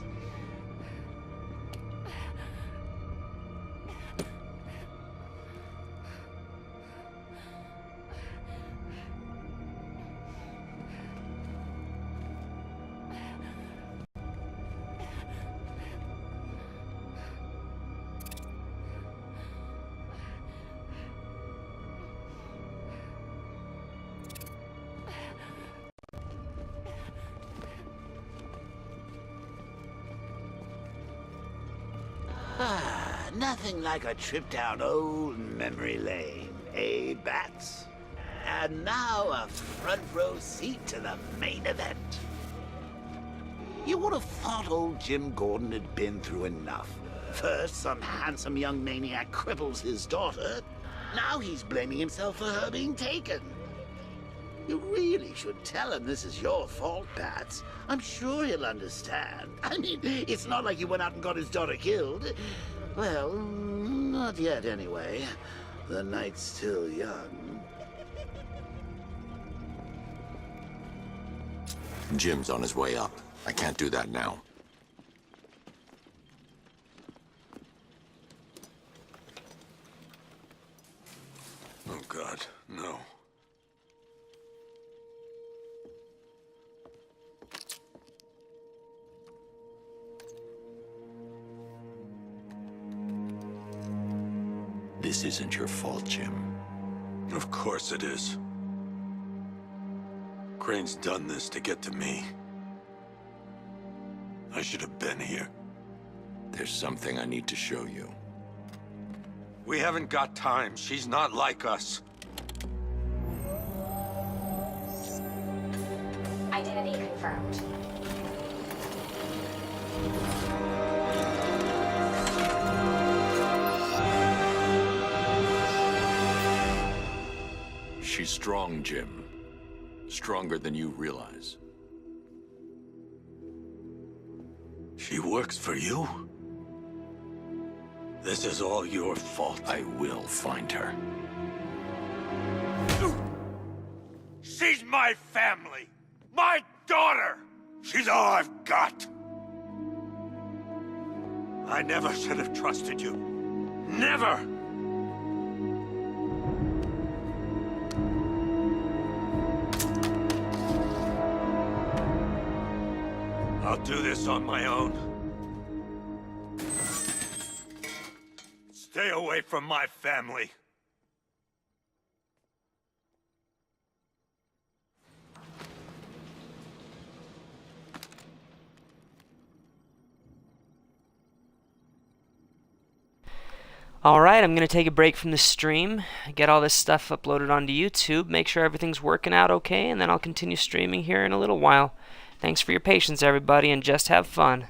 Nothing like a trip down old memory lane, eh, Bats? And now a front row seat to the main event. You would have thought old Jim Gordon had been through enough. First, some handsome young maniac cripples his daughter. Now he's blaming himself for her being taken. You really should tell him this is your fault, Bats. I'm sure he'll understand. I mean, it's not like you went out and got his daughter killed. Well, not yet anyway. The night's still young. Jim's on his way up. I can't do that now. Oh, God, no. This isn't your fault, Jim. Of course it is. Crane's done this to get to me. I should have been here. There's something I need to show you. We haven't got time. She's not like us. Identity confirmed. She's strong, Jim. Stronger than you realize. She works for you? This is all your fault. I will find her. She's my family! My daughter! She's all I've got. I never should have trusted you. Never! I'll do this on my own. Stay away from my family. Alright, I'm going to take a break from the stream, get all this stuff uploaded onto YouTube, make sure everything's working out okay, and then I'll continue streaming here in a little while. Thanks for your patience, everybody, and just have fun.